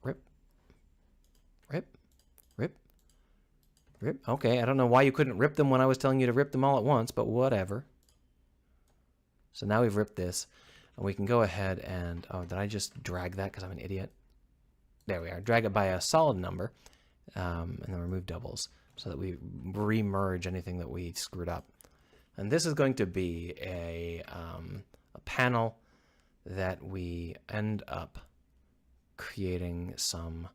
[SPEAKER 1] Rip. Rip. Rip. Rip. Okay, I don't know why you couldn't rip them when I was telling you to rip them all at once, but whatever. So now we've ripped this, and we can go ahead and... Oh, did I just drag that because I'm an idiot? There we are. Drag it by a solid number, and then remove doubles so that we re-merge anything that we screwed up. And this is going to be a panel that we end up creating some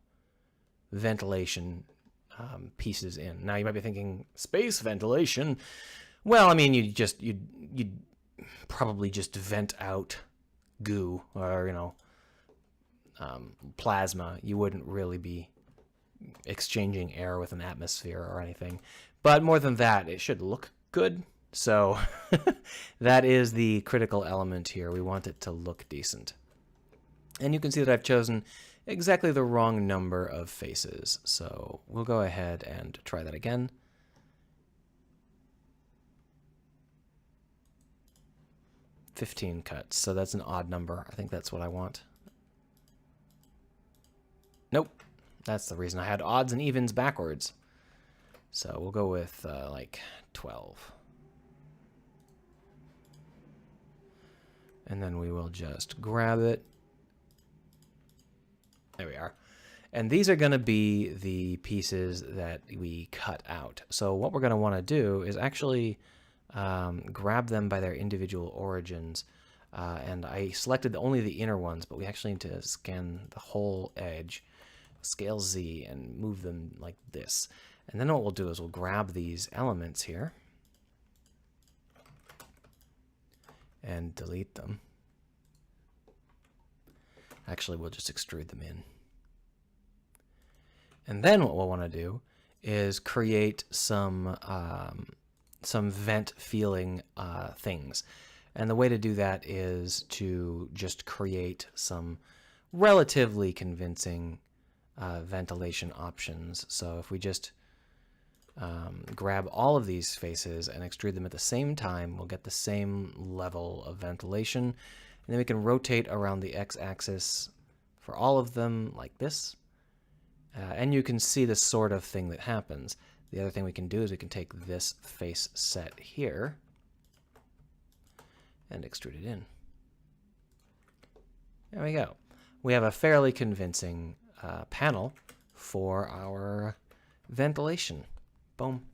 [SPEAKER 1] ventilation pieces in. Now you might be thinking, space ventilation? Well, I mean, you'd probably just vent out goo or, you know, plasma. You wouldn't really be exchanging air with an atmosphere or anything. But more than that, it should look good. So that is the critical element here. We want it to look decent. And you can see that I've chosen exactly the wrong number of faces. So we'll go ahead and try that again. $15 cuts. So that's an odd number. I think that's what I want. Nope. That's the reason I had odds and evens backwards. So we'll go with like 12. And then we will just grab it. There we are. And these are going to be the pieces that we cut out. So what we're going to want to do is actually grab them by their individual origins. And I selected only the inner ones, but we actually need to scan the whole edge, scale Z, and move them like this. And then what we'll do is we'll grab these elements here and delete them. Actually, we'll just extrude them in. And then what we'll want to do is create some vent feeling things. And the way to do that is to just create some relatively convincing ventilation options. So if we just grab all of these faces and extrude them at the same time, we'll get the same level of ventilation. And then we can rotate around the x-axis for all of them like this. And you can see the sort of thing that happens. The other thing we can do is we can take this face set here and extrude it in. There we go. We have a fairly convincing panel for our ventilation. Boom.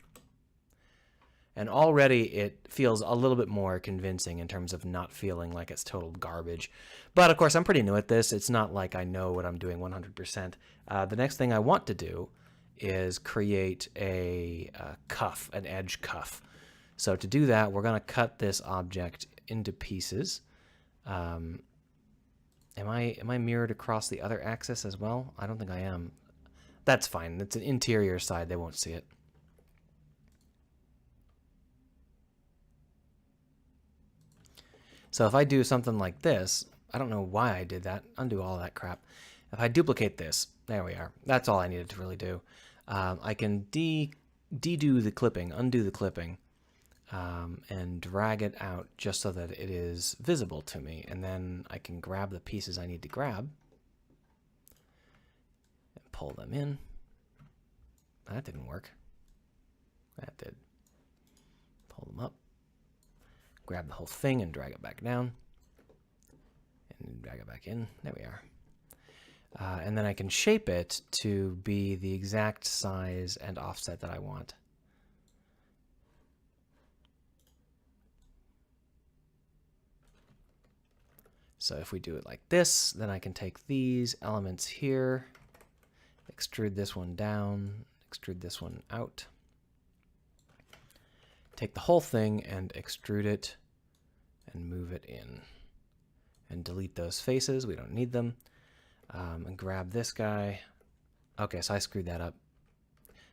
[SPEAKER 1] And already it feels a little bit more convincing in terms of not feeling like it's total garbage. But of course, I'm pretty new at this. It's not like I know what I'm doing 100%. The next thing I want to do is create a cuff, an edge cuff. So to do that, we're going to cut this object into pieces. Am I mirrored across the other axis as well? I don't think I am. That's fine. It's an interior side. They won't see it. So if I do something like this, I don't know why I did that. Undo all that crap. If I duplicate this, there we are. That's all I needed to really do. I can de-do the clipping, undo the clipping, and drag it out just so that it is visible to me. And then I can grab the pieces I need to grab and pull them in. That didn't work. That did. Pull them up. Grab the whole thing and drag it back down. And drag it back in. There we are. And then I can shape it to be the exact size and offset that I want. So if we do it like this, then I can take these elements here, extrude this one down, extrude this one out, take the whole thing and extrude it and move it in. And delete those faces, we don't need them. And grab this guy. Okay, so I screwed that up.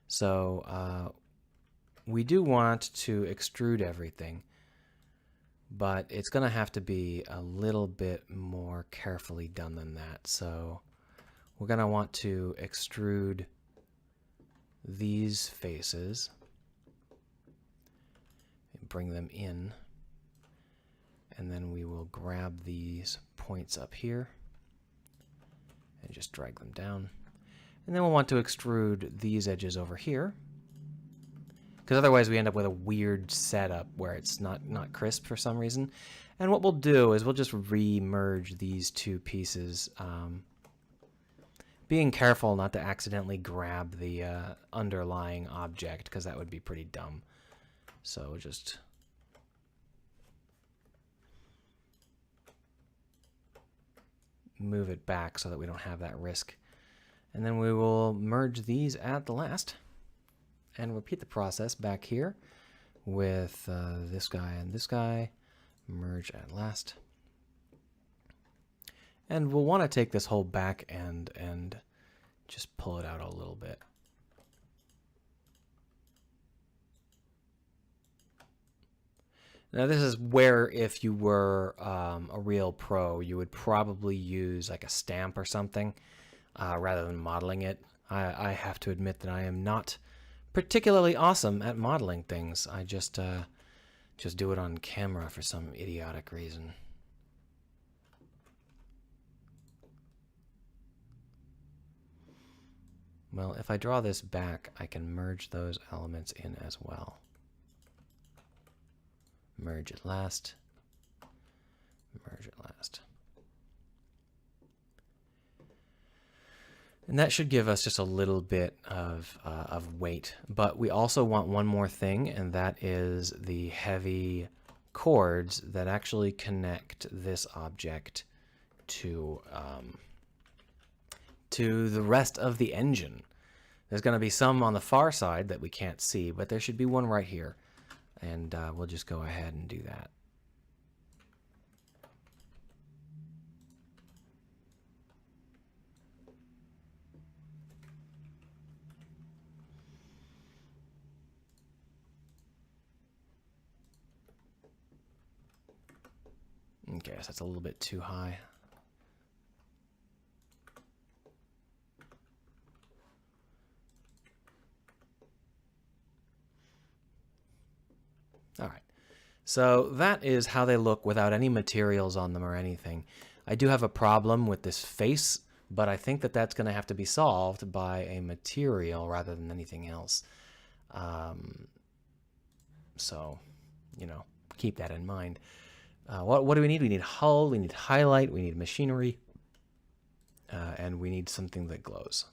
[SPEAKER 1] So we do want to extrude everything, but it's going to have to be a little bit more carefully done than that. So we're going to want to extrude these faces and bring them in. And then we will grab these points up here and just drag them down. And then we'll want to extrude these edges over here, because otherwise we end up with a weird setup where it's not crisp for some reason. And what we'll do is we'll just re-merge these two pieces, being careful not to accidentally grab the underlying object, because that would be pretty dumb. So just move it back so that we don't have that risk. And then we will merge these at the last and repeat the process back here with this guy and this guy. Merge at last. And we'll want to take this whole back end and just pull it out a little bit. Now this is where, if you were a real pro, you would probably use like a stamp or something rather than modeling it. I have to admit that I am not particularly awesome at modeling things. I just do it on camera for some idiotic reason. Well, if I draw this back, I can merge those elements in as well. Merge at last. Merge at last. And that should give us just a little bit of weight. But we also want one more thing, and that is the heavy cords that actually connect this object to the rest of the engine. There's going to be some on the far side that we can't see, but there should be one right here. And we'll just go ahead and do that. Okay, so that's a little bit too high. All right, so that is how they look without any materials on them or anything. I do have a problem with this face, but I think that that's going to have to be solved by a material rather than anything else. So, you know, keep that in mind. What do we need? We need hull, we need highlight, we need machinery, and we need something that glows.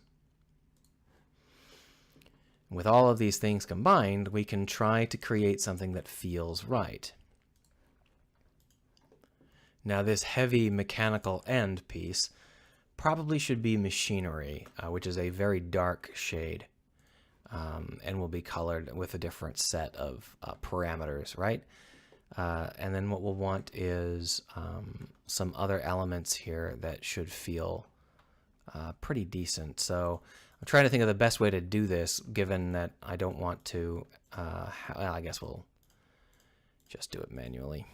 [SPEAKER 1] With all of these things combined, we can try to create something that feels right. Now this heavy mechanical end piece probably should be machinery, which is a very dark shade, and will be colored with a different set of parameters, right? And then what we'll want is some other elements here that should feel pretty decent. So I'm trying to think of the best way to do this, given that I don't want to, well, I guess we'll just do it manually.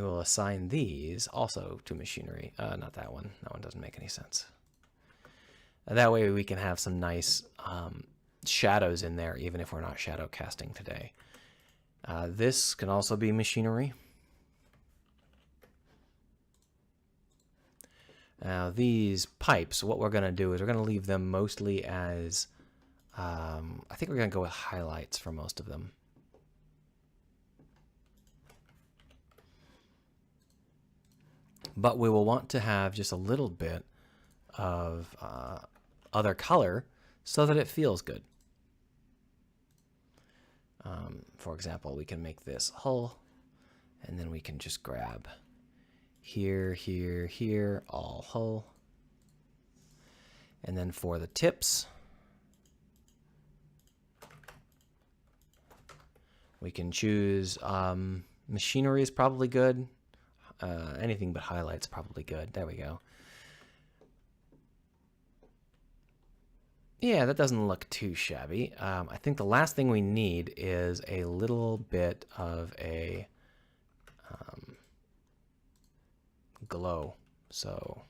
[SPEAKER 1] we will assign these also to machinery. Not that one. That one doesn't make any sense. That way we can have some nice shadows in there, even if we're not shadow casting today. This can also be machinery. Now these pipes, what we're going to do is we're going to leave them mostly as, I think we're going to go with highlights for most of them. But we will want to have just a little bit of other color so that it feels good. For example, we can make this hull, and then we can just grab here, here, here, all hull. And then for the tips, we can choose machinery is probably good. Anything but highlights probably good. There we go. Yeah, that doesn't look too shabby. I think the last thing we need is a little bit of a glow. So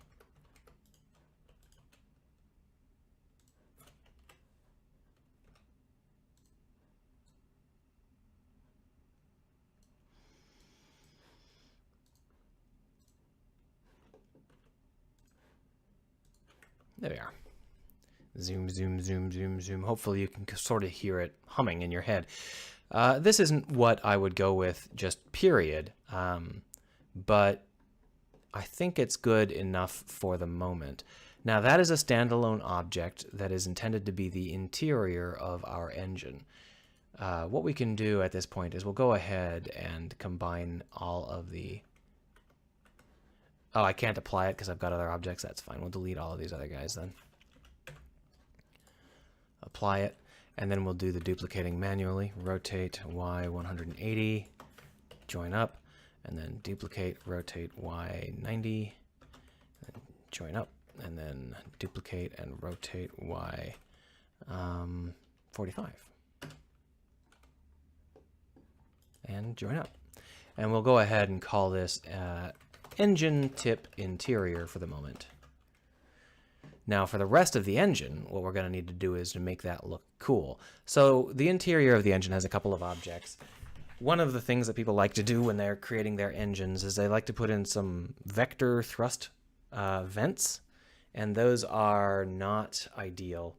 [SPEAKER 1] there we are. Zoom, zoom, zoom, zoom, zoom. Hopefully you can sort of hear it humming in your head. This isn't what I would go with just period, but I think it's good enough for the moment. Now that is a standalone object that is intended to be the interior of our engine. What we can do at this point is we'll go ahead and combine all of the... Oh, I can't apply it because I've got other objects. That's fine. We'll delete all of these other guys then. Apply it, and then we'll do the duplicating manually. Rotate Y 180, join up, and then duplicate, rotate Y 90, and join up, and then duplicate and rotate Y 45. And join up. And we'll go ahead and call this engine tip interior for the moment. Now for the rest of the engine, what we're going to need to do is to make that look cool. So the interior of the engine has a couple of objects. One of the things that people like to do when they're creating their engines is they like to put in some vector thrust vents, and those are not ideal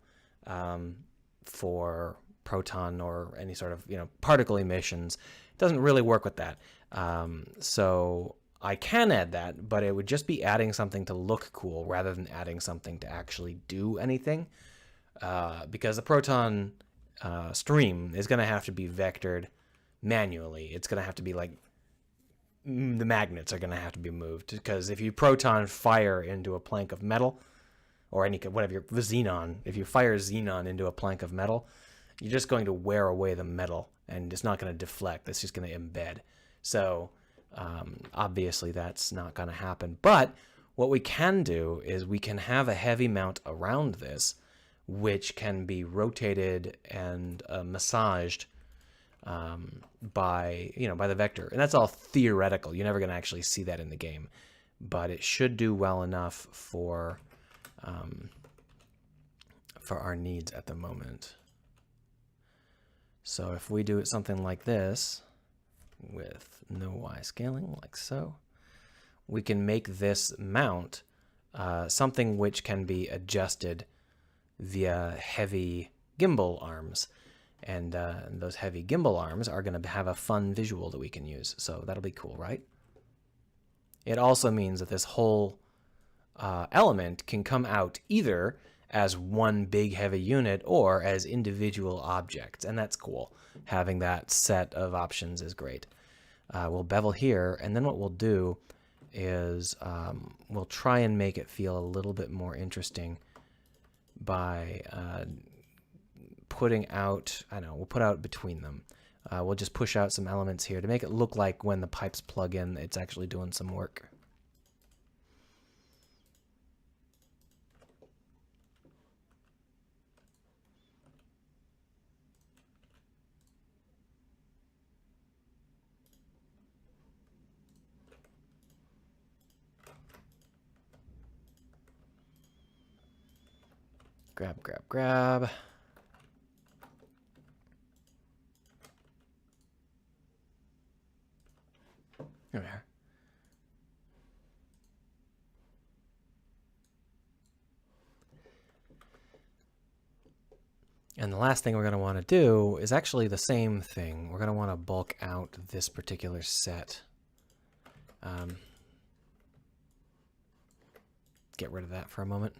[SPEAKER 1] for proton or any sort of particle emissions. It doesn't really work with that. So I can add that, but it would just be adding something to look cool rather than adding something to actually do anything. Because the proton stream is going to have to be vectored manually. It's going to have to be like the magnets are going to have to be moved. Because if you proton fire into a plank of metal, or whatever, the xenon, if you fire xenon into a plank of metal, you're just going to wear away the metal, and it's not going to deflect. It's just going to embed. So obviously that's not going to happen. But what we can do is we can have a heavy mount around this, which can be rotated and massaged by the vector. And that's all theoretical. You're never going to actually see that in the game, but it should do well enough for our needs at the moment. So if we do it something like this, with no Y scaling, like so, we can make this mount something which can be adjusted via heavy gimbal arms. And those heavy gimbal arms are going to have a fun visual that we can use. So that'll be cool, right? It also means that this whole element can come out either as one big heavy unit or as individual objects, and that's cool. Having that set of options is great. We'll bevel here, and then what we'll do is we'll try and make it feel a little bit more interesting by putting out, we'll put out between them. We'll just push out some elements here to make it look like when the pipes plug in, it's actually doing some work. Grab, grab, grab. There we are. And the last thing we're going to want to do is actually the same thing. We're going to want to bulk out this particular set. Get rid of that for a moment.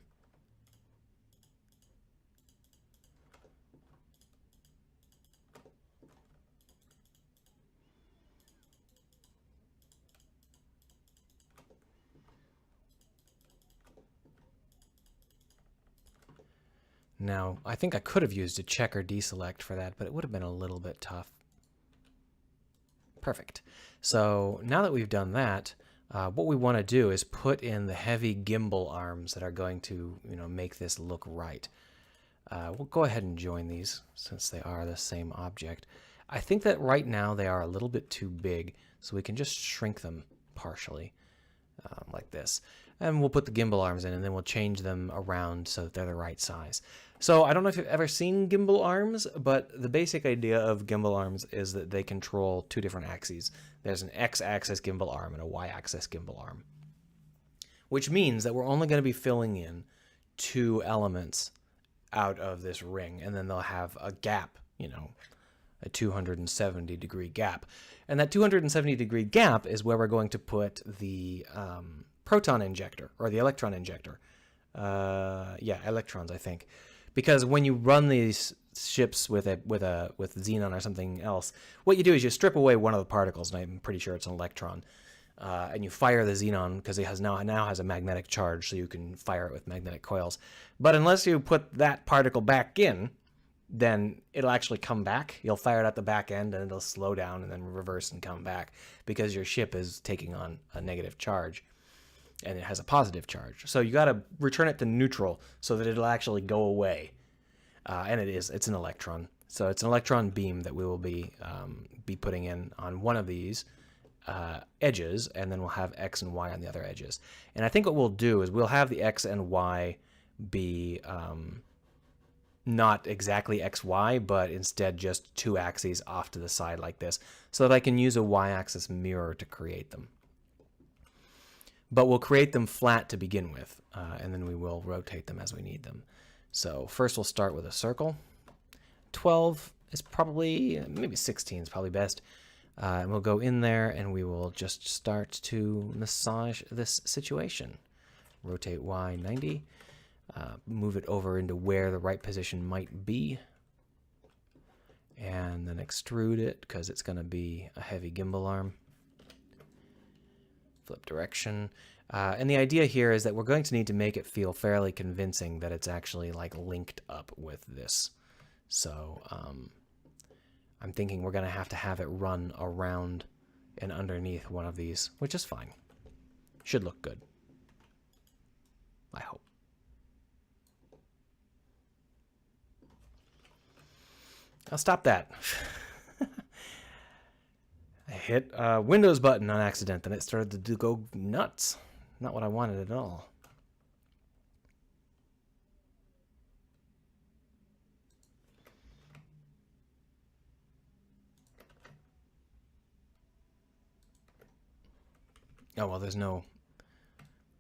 [SPEAKER 1] Now, I think I could have used a check or deselect for that, but it would have been a little bit tough. Perfect. So now that we've done that, what we want to do is put in the heavy gimbal arms that are going to, make this look right. We'll go ahead and join these since they are the same object. I think that right now they are a little bit too big, so we can just shrink them partially like this. And we'll put the gimbal arms in, and then we'll change them around so that they're the right size. So I don't know if you've ever seen gimbal arms, but the basic idea of gimbal arms is that they control two different axes. There's an x-axis gimbal arm and a y-axis gimbal arm, which means that we're only going to be filling in two elements out of this ring, and then they'll have a gap, a 270-degree gap. And that 270-degree gap is where we're going to put the proton injector, or the electron injector. Yeah, electrons, I think. Because when you run these ships with xenon or something else, what you do is you strip away one of the particles, and I'm pretty sure it's an electron, and you fire the xenon because it now has a magnetic charge, so you can fire it with magnetic coils. But unless you put that particle back in, then it'll actually come back. You'll fire it at the back end, and it'll slow down and then reverse and come back because your ship is taking on a negative charge. And it has a positive charge. So you got to return it to neutral so that it'll actually go away. And it's an electron. So it's an electron beam that we will be putting in on one of these edges, and then we'll have X and Y on the other edges. And I think what we'll do is we'll have the X and Y be not exactly XY, but instead just two axes off to the side like this, so that I can use a Y-axis mirror to create them. But we'll create them flat to begin with, and then we will rotate them as we need them. So first we'll start with a circle. 12 is probably, maybe 16 is probably best. And we'll go in there and we will just start to massage this situation. Rotate Y 90, move it over into where the right position might be, and then extrude it because it's going to be a heavy gimbal arm. Flip direction. And the idea here is that we're going to need to make it feel fairly convincing that it's actually like linked up with this. So I'm thinking we're going to have it run around and underneath one of these, which is fine. Should look good. I hope. I'll stop that. I hit a Windows button on accident, and it started to go nuts. Not what I wanted at all. Oh, well, there's no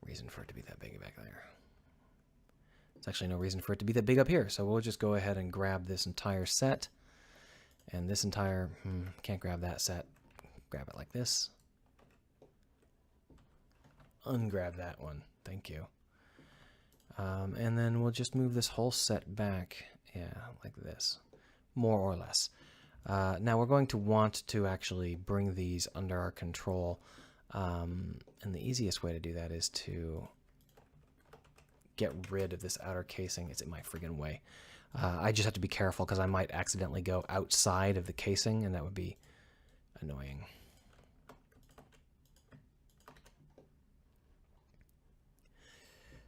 [SPEAKER 1] reason for it to be that big back there. There's actually no reason for it to be that big up here, so we'll just go ahead and grab this entire set. And this entire... can't grab that set. Grab it like this. Ungrab that one. Thank you. And then we'll just move this whole set back. Yeah, like this. More or less. Now we're going to want to actually bring these under our control. And the easiest way to do that is to get rid of this outer casing. It's in my friggin' way. I just have to be careful because I might accidentally go outside of the casing, and that would be annoying.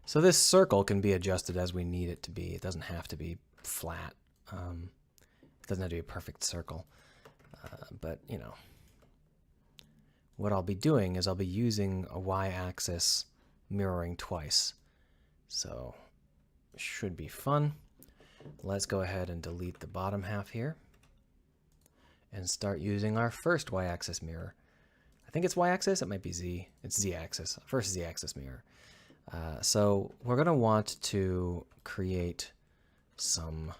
[SPEAKER 1] So this circle can be adjusted as we need it to be. It doesn't have to be flat. It doesn't have to be a perfect circle. But, what I'll be doing is I'll be using a y-axis mirroring twice. So should be fun. Let's go ahead and delete the bottom half here and start using our first y-axis mirror. I think it's y-axis, it might be z. It's z-axis, first z-axis mirror. So we're going to want to create some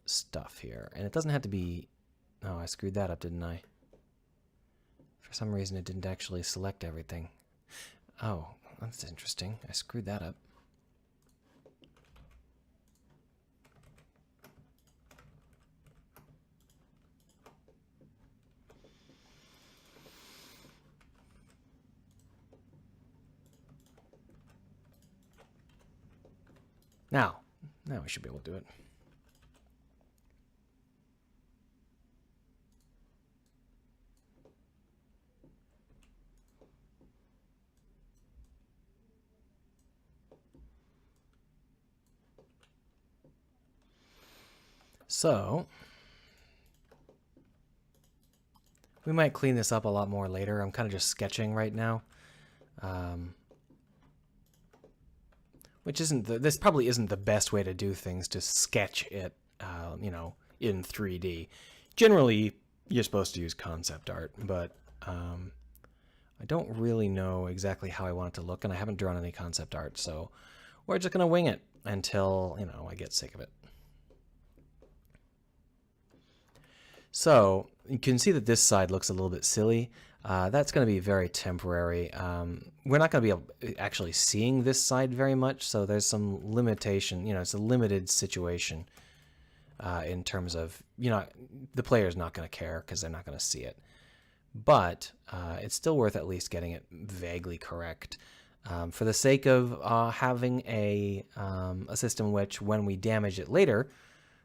[SPEAKER 1] stuff here. And it doesn't have to be... Oh, I screwed that up, didn't I? For some reason, it didn't actually select everything. Oh, that's interesting. I screwed that up. Now we should be able to do it. So we might clean this up a lot more later. I'm kind of just sketching right now. Which isn't this probably isn't the best way to do things, to sketch it, you know, in 3D. Generally, you're supposed to use concept art, but I don't really know exactly how I want it to look, and I haven't drawn any concept art, so we're just going to wing it until, you know, I get sick of it. So you can see that this side looks a little bit silly. That's going to be very temporary. We're not going to be actually seeing this side very much, so there's some limitation. You know, it's a limited situation in terms of, you know, the player's not going to care because they're not going to see it. But it's still worth at least getting it vaguely correct for the sake of having a system which, when we damage it later,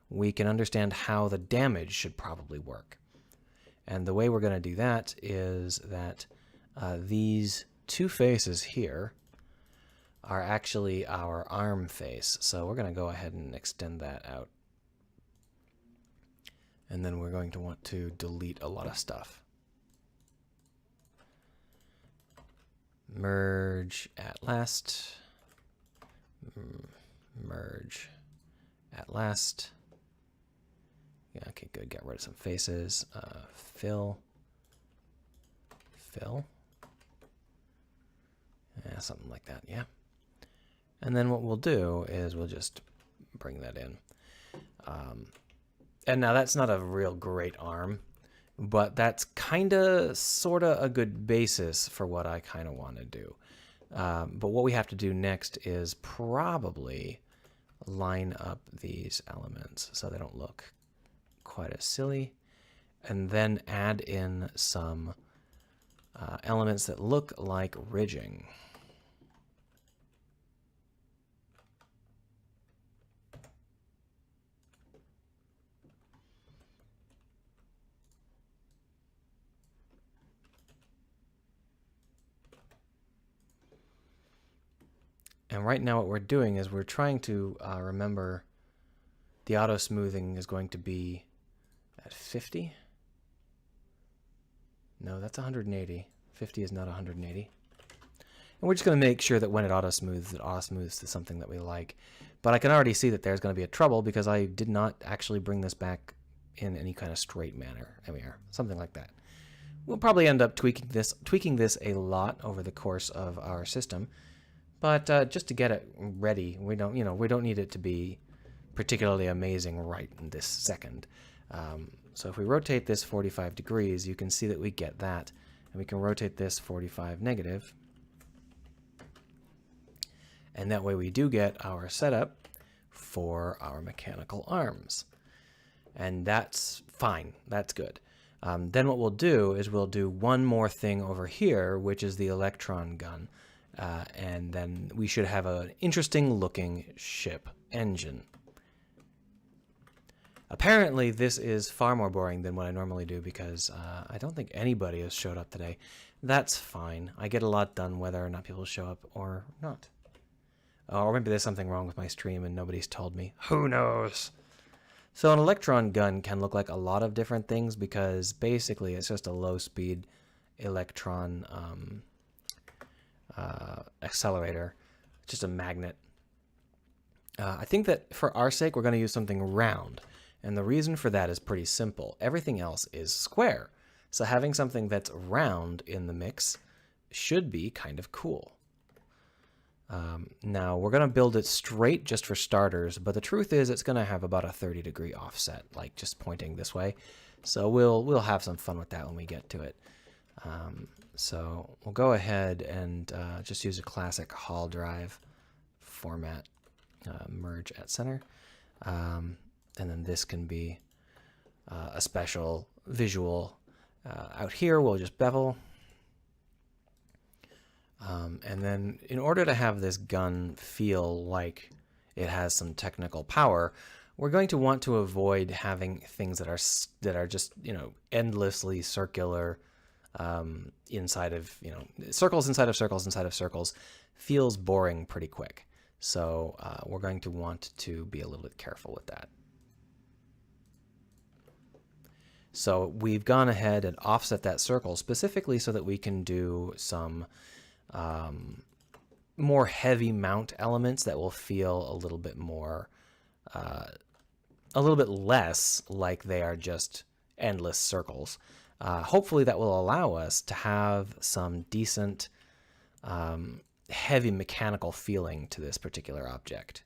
[SPEAKER 1] we can understand how the damage should probably work. And the way we're going to do that is that these two faces here are actually our arm face. So we're going to go ahead and extend that out. And then we're going to want to delete a lot of stuff. Merge at last. Merge at last. Yeah, okay, good. Get rid of some faces. Fill. Yeah, something like that, yeah. And then what we'll do is we'll just bring that in. And now that's not a real great arm, but that's kind of, sort of a good basis for what I kind of want to do. But what we have to do next is probably line up these elements so they don't look quite as silly, and then add in some elements that look like ridging. And right now what we're doing is we're trying to remember the auto smoothing is going to be at 50. No, that's 180. 50 is not 180. And we're just going to make sure that when it auto smooths to something that we like. But I can already see that there's going to be a trouble because I did not actually bring this back in any kind of straight manner. There we are, something like that. We'll probably end up tweaking this a lot over the course of our system. But just to get it ready, we don't need it to be particularly amazing right in this second. So if we rotate this 45 degrees, you can see that we get that. And we can rotate this 45 negative. And that way we do get our setup for our mechanical arms. And that's fine. That's good. Then what we'll do is we'll do one more thing over here, which is the electron gun. And then we should have an interesting looking ship engine. Apparently this is far more boring than what I normally do because I don't think anybody has showed up today. That's fine. I get a lot done whether or not people show up or not. Or maybe there's something wrong with my stream and nobody's told me. Who knows? So an electron gun can look like a lot of different things because basically it's just a low-speed electron accelerator, just a magnet. I think that for our sake, we're going to use something round. And the reason for that is pretty simple. Everything else is square. So having something that's round in the mix should be kind of cool. Now, we're going to build it straight just for starters, but the truth is it's going to have about a 30-degree offset, like just pointing this way. So we'll have some fun with that when we get to it. So we'll go ahead and just use a classic hall drive format, merge at center. And then this can be a special visual. Out here, we'll just bevel. And then in order to have this gun feel like it has some technical power, we're going to want to avoid having things that are just, endlessly circular, inside of, circles inside of circles inside of circles. Feels boring pretty quick. So we're going to want to be a little bit careful with that. So we've gone ahead and offset that circle specifically so that we can do some more heavy mount elements that will feel a little bit more, a little bit less like they are just endless circles. Hopefully that will allow us to have some decent, heavy mechanical feeling to this particular object.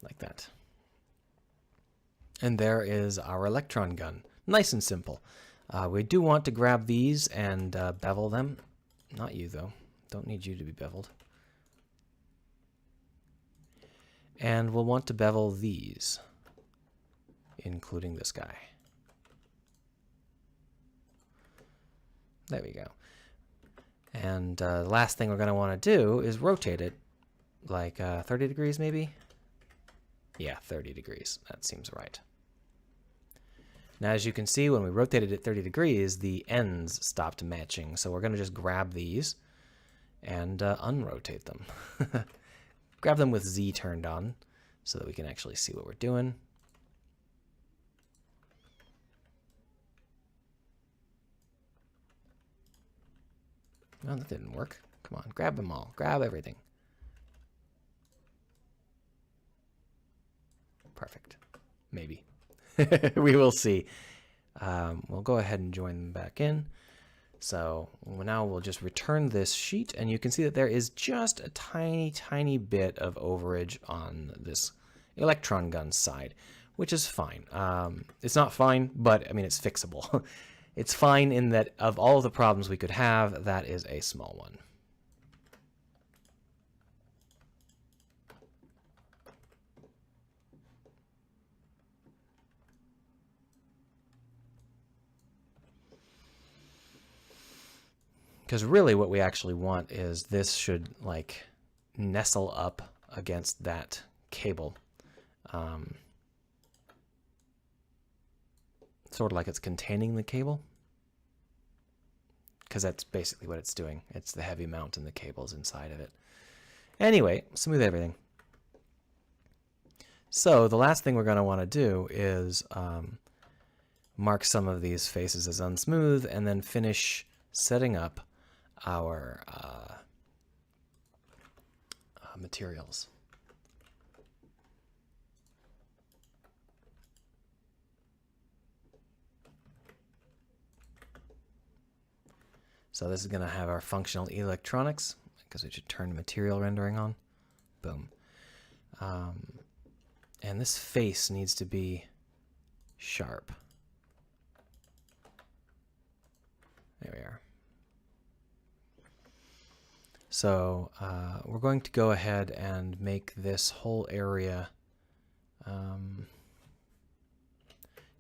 [SPEAKER 1] Like that. And there is our electron gun. Nice and simple. We do want to grab these and bevel them. Not you, though. Don't need you to be beveled. And we'll want to bevel these, including this guy. There we go. And the last thing we're going to want to do is rotate it like 30 degrees maybe? Yeah, 30 degrees. That seems right. Now, as you can see, when we rotated it 30 degrees, the ends stopped matching. So we're going to just grab these and unrotate them. Grab them with Z turned on so that we can actually see what we're doing. No, that didn't work. Come on, grab them all. Grab everything. Perfect. Maybe. We will see. We'll go ahead and join them back in. So now we'll just return this sheet, and you can see that there is just a tiny, tiny bit of overage on this electron gun side, which is fine. It's not fine, but I mean, it's fixable. It's fine in that of all of the problems we could have, that is a small one. Because really what we actually want is this should like nestle up against that cable. Sort of like it's containing the cable. Because that's basically what it's doing. It's the heavy mount and the cables inside of it. Anyway, smooth everything. So the last thing we're going to want to do is mark some of these faces as unsmooth and then finish setting up our materials. So this is going to have our functional electronics, because we should turn material rendering on. Boom. And this face needs to be sharp. There we are. So we're going to go ahead and make this whole area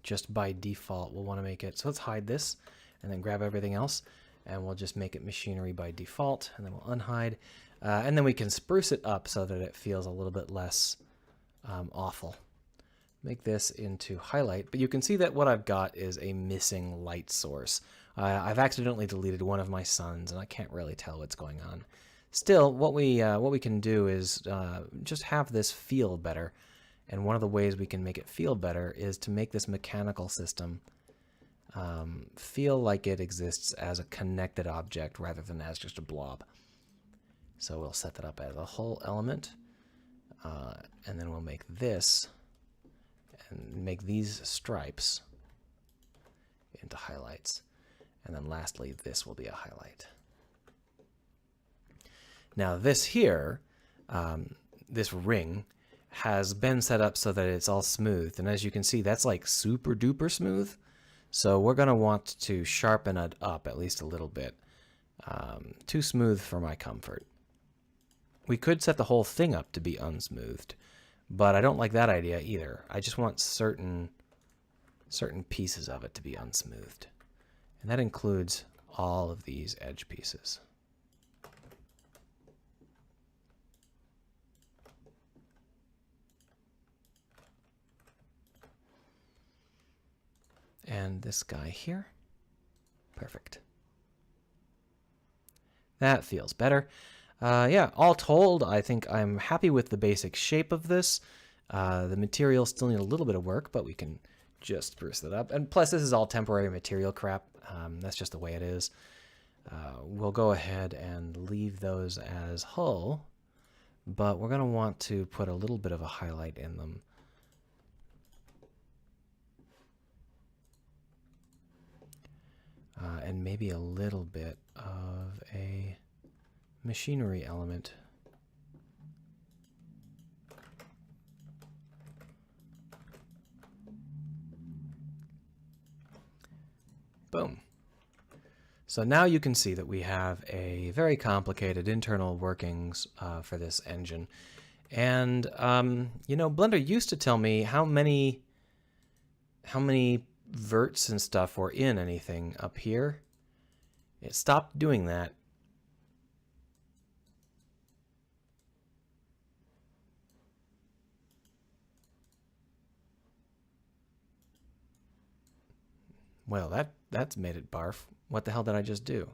[SPEAKER 1] just by default. We'll want to make it, so let's hide this and then grab everything else, and we'll just make it machinery by default, and then we'll unhide. And then we can spruce it up so that it feels a little bit less awful. Make this into highlight, but you can see that what I've got is a missing light source. I've accidentally deleted one of my suns, and I can't really tell what's going on. Still, what we can do is just have this feel better, and one of the ways we can make it feel better is to make this mechanical system feel like it exists as a connected object rather than as just a blob. So we'll set that up as a hull element, and then we'll make this and make these stripes into highlights. And then lastly, this will be a highlight. Now this here, this ring, has been set up so that it's all smooth. And as you can see, that's like super duper smooth. So we're going to want to sharpen it up at least a little bit. Too smooth for my comfort. We could set the whole thing up to be unsmoothed, but I don't like that idea either. I just want certain pieces of it to be unsmoothed. And that includes all of these edge pieces. And this guy here. Perfect. That feels better. Yeah, all told, I think I'm happy with the basic shape of this. The materials still need a little bit of work, but we can just spruce that up. And plus, this is all temporary material crap. That's just the way it is. We'll go ahead and leave those as hull, but we're going to want to put a little bit of a highlight in them. And maybe a little bit of a machinery element. Boom. So now you can see that we have a very complicated internal workings for this engine. And, you know, Blender used to tell me how many verts and stuff were in anything up here. It stopped doing that. Well, that's made it barf. What the hell did I just do?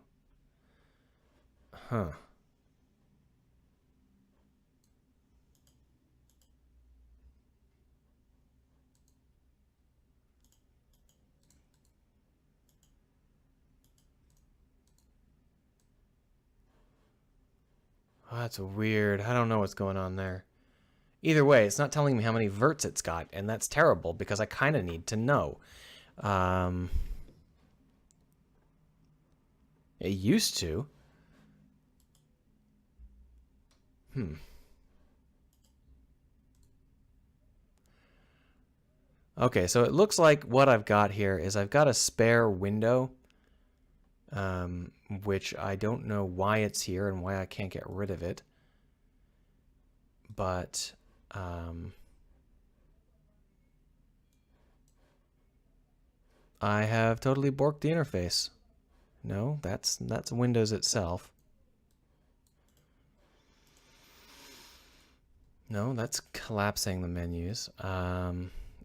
[SPEAKER 1] Huh. Oh, that's weird. I don't know what's going on there. Either way, it's not telling me how many verts it's got, and that's terrible because I kind of need to know. It used to. Okay, so it looks like what I've got here is I've got a spare window, which I don't know why it's here and why I can't get rid of it. But I have totally borked the interface. No, that's Windows itself. No, that's collapsing the menus.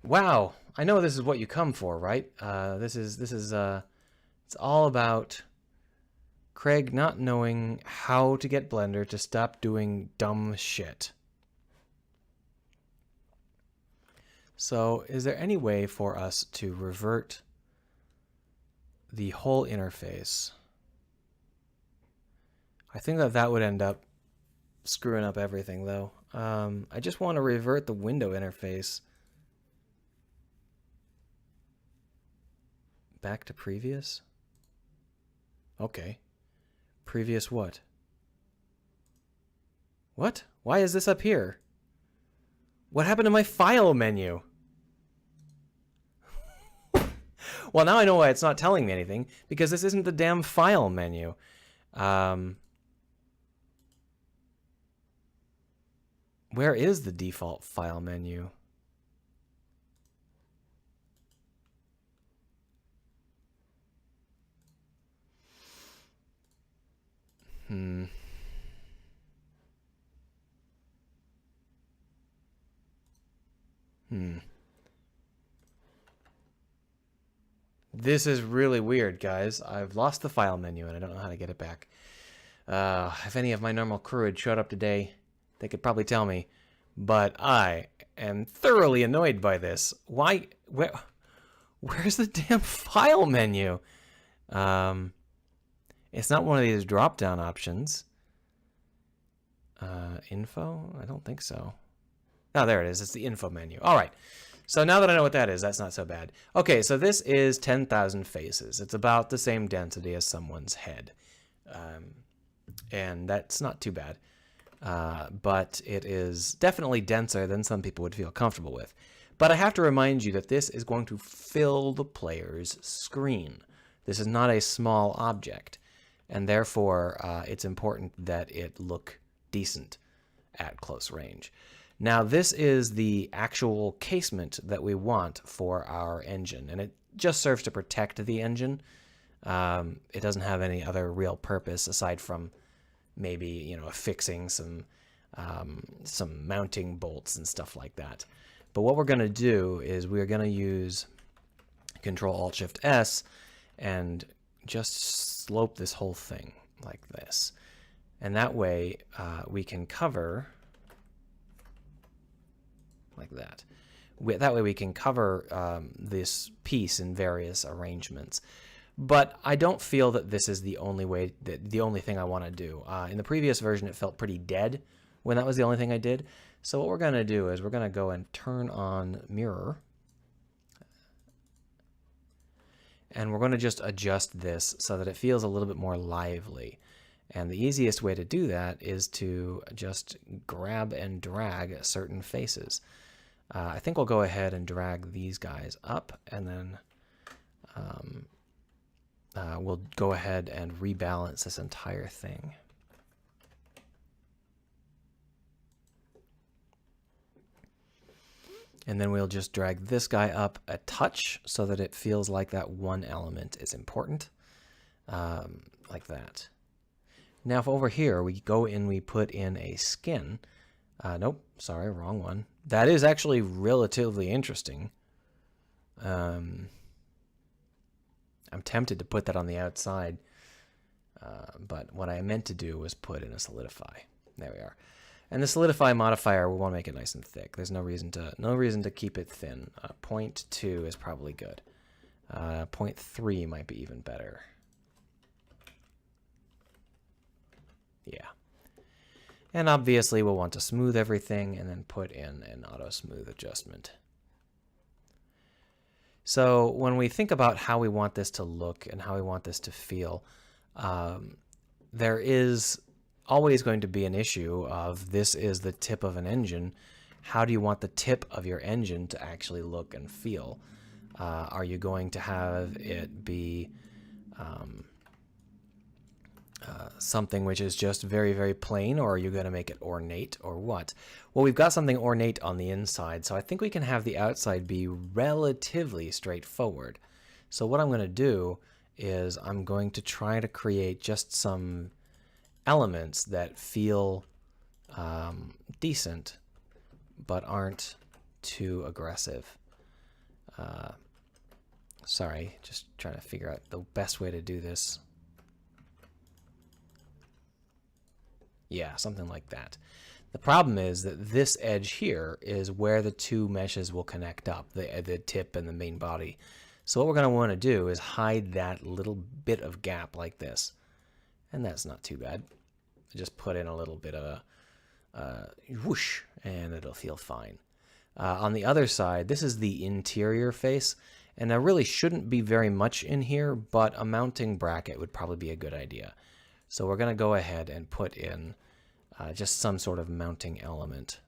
[SPEAKER 1] Wow, I know this is what you come for, right? This is it's all about Craig not knowing how to get Blender to stop doing dumb shit. So, is there any way for us to revert the whole interface? I think that would end up screwing up everything, though. I just want to revert the window interface back to previous. Okay. Previous what? What? Why is this up here? What happened to my file menu? Well, now I know why it's not telling me anything, because this isn't the damn file menu. Where is the default file menu? This is really weird, guys. I've lost the file menu and I don't know how to get it back. If any of my normal crew had showed up today, they could probably tell me. But I am thoroughly annoyed by this. Why Where's the damn file menu? It's not one of these drop-down options. Info? I don't think so. Oh, there it is. It's the info menu. All right. So now that I know what that is, that's not so bad. Okay, so this is 10,000 faces. It's about the same density as someone's head. And that's not too bad. But it is definitely denser than some people would feel comfortable with. But I have to remind you that this is going to fill the player's screen. This is not a small object, and therefore it's important that it look decent at close range. Now this is the actual casement that we want for our engine, and it just serves to protect the engine. It doesn't have any other real purpose aside from maybe, you know, affixing some mounting bolts and stuff like that. But what we're going to do is we're going to use Control-Alt-Shift-S and just slope this whole thing like this. And that way we can cover like that. That way we can cover this piece in various arrangements. But I don't feel that this is the only way, the only thing I want to do. In the previous version, it felt pretty dead when that was the only thing I did. So what we're going to do is we're going to go and turn on mirror. And we're going to just adjust this so that it feels a little bit more lively. And the easiest way to do that is to just grab and drag certain faces. I think we'll go ahead and drag these guys up, and then we'll go ahead and rebalance this entire thing. And then we'll just drag this guy up a touch so that it feels like that one element is important, like that. Now if over here we go in, we put in a skin. Nope, sorry, wrong one. That is actually relatively interesting. I'm tempted to put that on the outside, but what I meant to do was put in a solidify. There we are. And the solidify modifier, we want to make it nice and thick. There's no reason to keep it thin. 0.2 is probably good. 0.3 might be even better. Yeah. And obviously we'll want to smooth everything and then put in an auto smooth adjustment. So when we think about how we want this to look and how we want this to feel, there is always going to be an issue of this is the tip of an engine. How do you want the tip of your engine to actually look and feel? Are you going to have it be something which is just very, very plain, or are you going to make it ornate, or what? Well, we've got something ornate on the inside, so I think we can have the outside be relatively straightforward. So what I'm going to do is I'm going to try to create just some elements that feel decent but aren't too aggressive. Sorry, just trying to figure out the best way to do this. Yeah, something like that. The problem is that this edge here is where the two meshes will connect up, the tip and the main body. So what we're going to want to do is hide that little bit of gap like this. And that's not too bad. Just put in a little bit of a whoosh, and it'll feel fine. On the other side, this is the interior face, and there really shouldn't be very much in here, but a mounting bracket would probably be a good idea. So we're going to go ahead and put in just some sort of mounting element.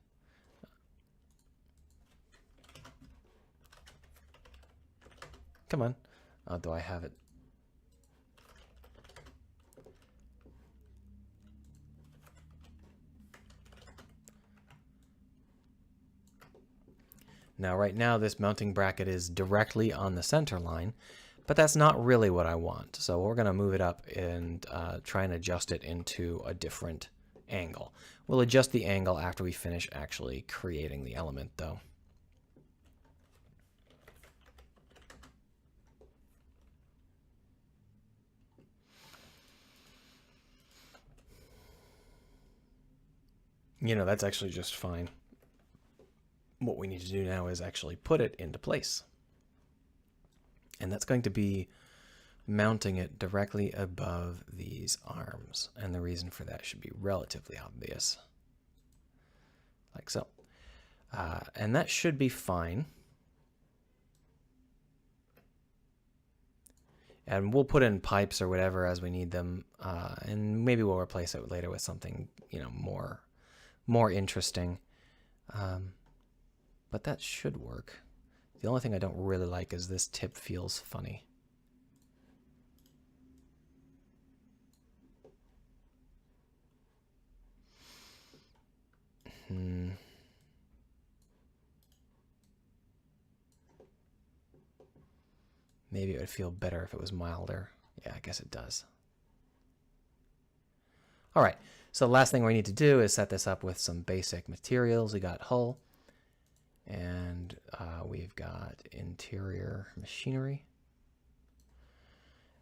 [SPEAKER 1] Come on. Do I have it? Now, right now, this mounting bracket is directly on the center line, but that's not really what I want. So we're going to move it up and try and adjust it into a different angle. We'll adjust the angle after we finish actually creating the element, though. You know, that's actually just fine. What we need to do now is actually put it into place. And that's going to be mounting it directly above these arms. And the reason for that should be relatively obvious. Like so. And that should be fine. And we'll put in pipes or whatever as we need them. And maybe we'll replace it later with something, you know, more interesting. But that should work. The only thing I don't really like is this tip feels funny. Maybe it would feel better if it was milder. Yeah, I guess it does. All right, so the last thing we need to do is set this up with some basic materials. We got hull, and we've got interior machinery.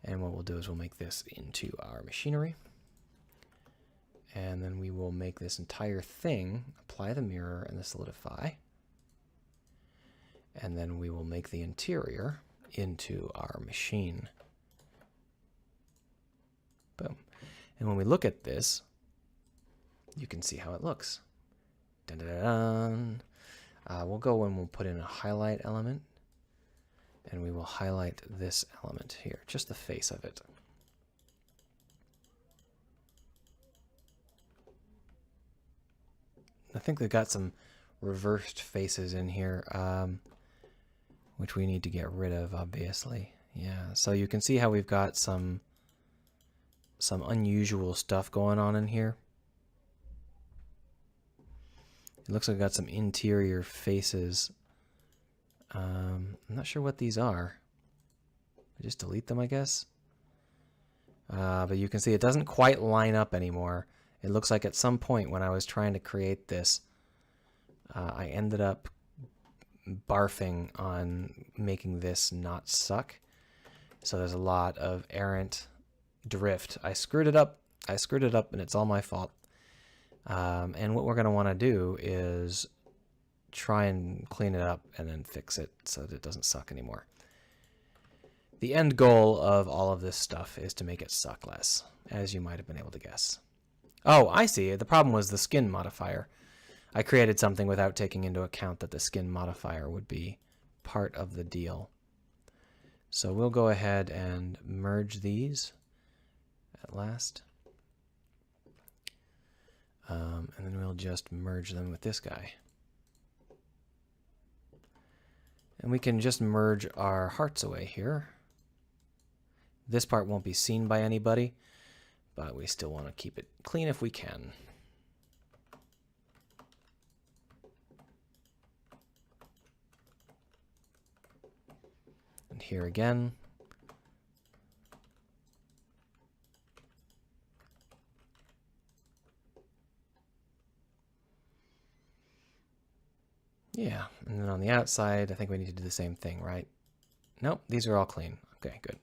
[SPEAKER 1] And what we'll do is we'll make this into our machinery. And then we will make this entire thing, apply the mirror and the solidify. And then we will make the interior into our machine. Boom. And when we look at this, you can see how it looks. Dun, dun, dun, dun. We'll go and we'll put in a highlight element. And we will highlight this element here, just the face of it. I think they've got some reversed faces in here, which we need to get rid of, obviously. Yeah, so you can see how we've got some unusual stuff going on in here. It looks like we've got some interior faces. I'm not sure what these are. I just delete them, I guess. But you can see it doesn't quite line up anymore. It looks like at some point when I was trying to create this, I ended up barfing on making this not suck. So there's a lot of errant drift. I screwed it up, and it's all my fault. And what we're going to want to do is try and clean it up and then fix it so that it doesn't suck anymore. The end goal of all of this stuff is to make it suck less, as you might have been able to guess. Oh, I see. The problem was the skin modifier. I created something without taking into account that the skin modifier would be part of the deal. So we'll go ahead and merge these at last. And then we'll just merge them with this guy. And we can just merge our hearts away here. This part won't be seen by anybody, but we still want to keep it clean if we can. And here again. Yeah, and then on the outside, I think we need to do the same thing, right? Nope, these are all clean. Okay, good.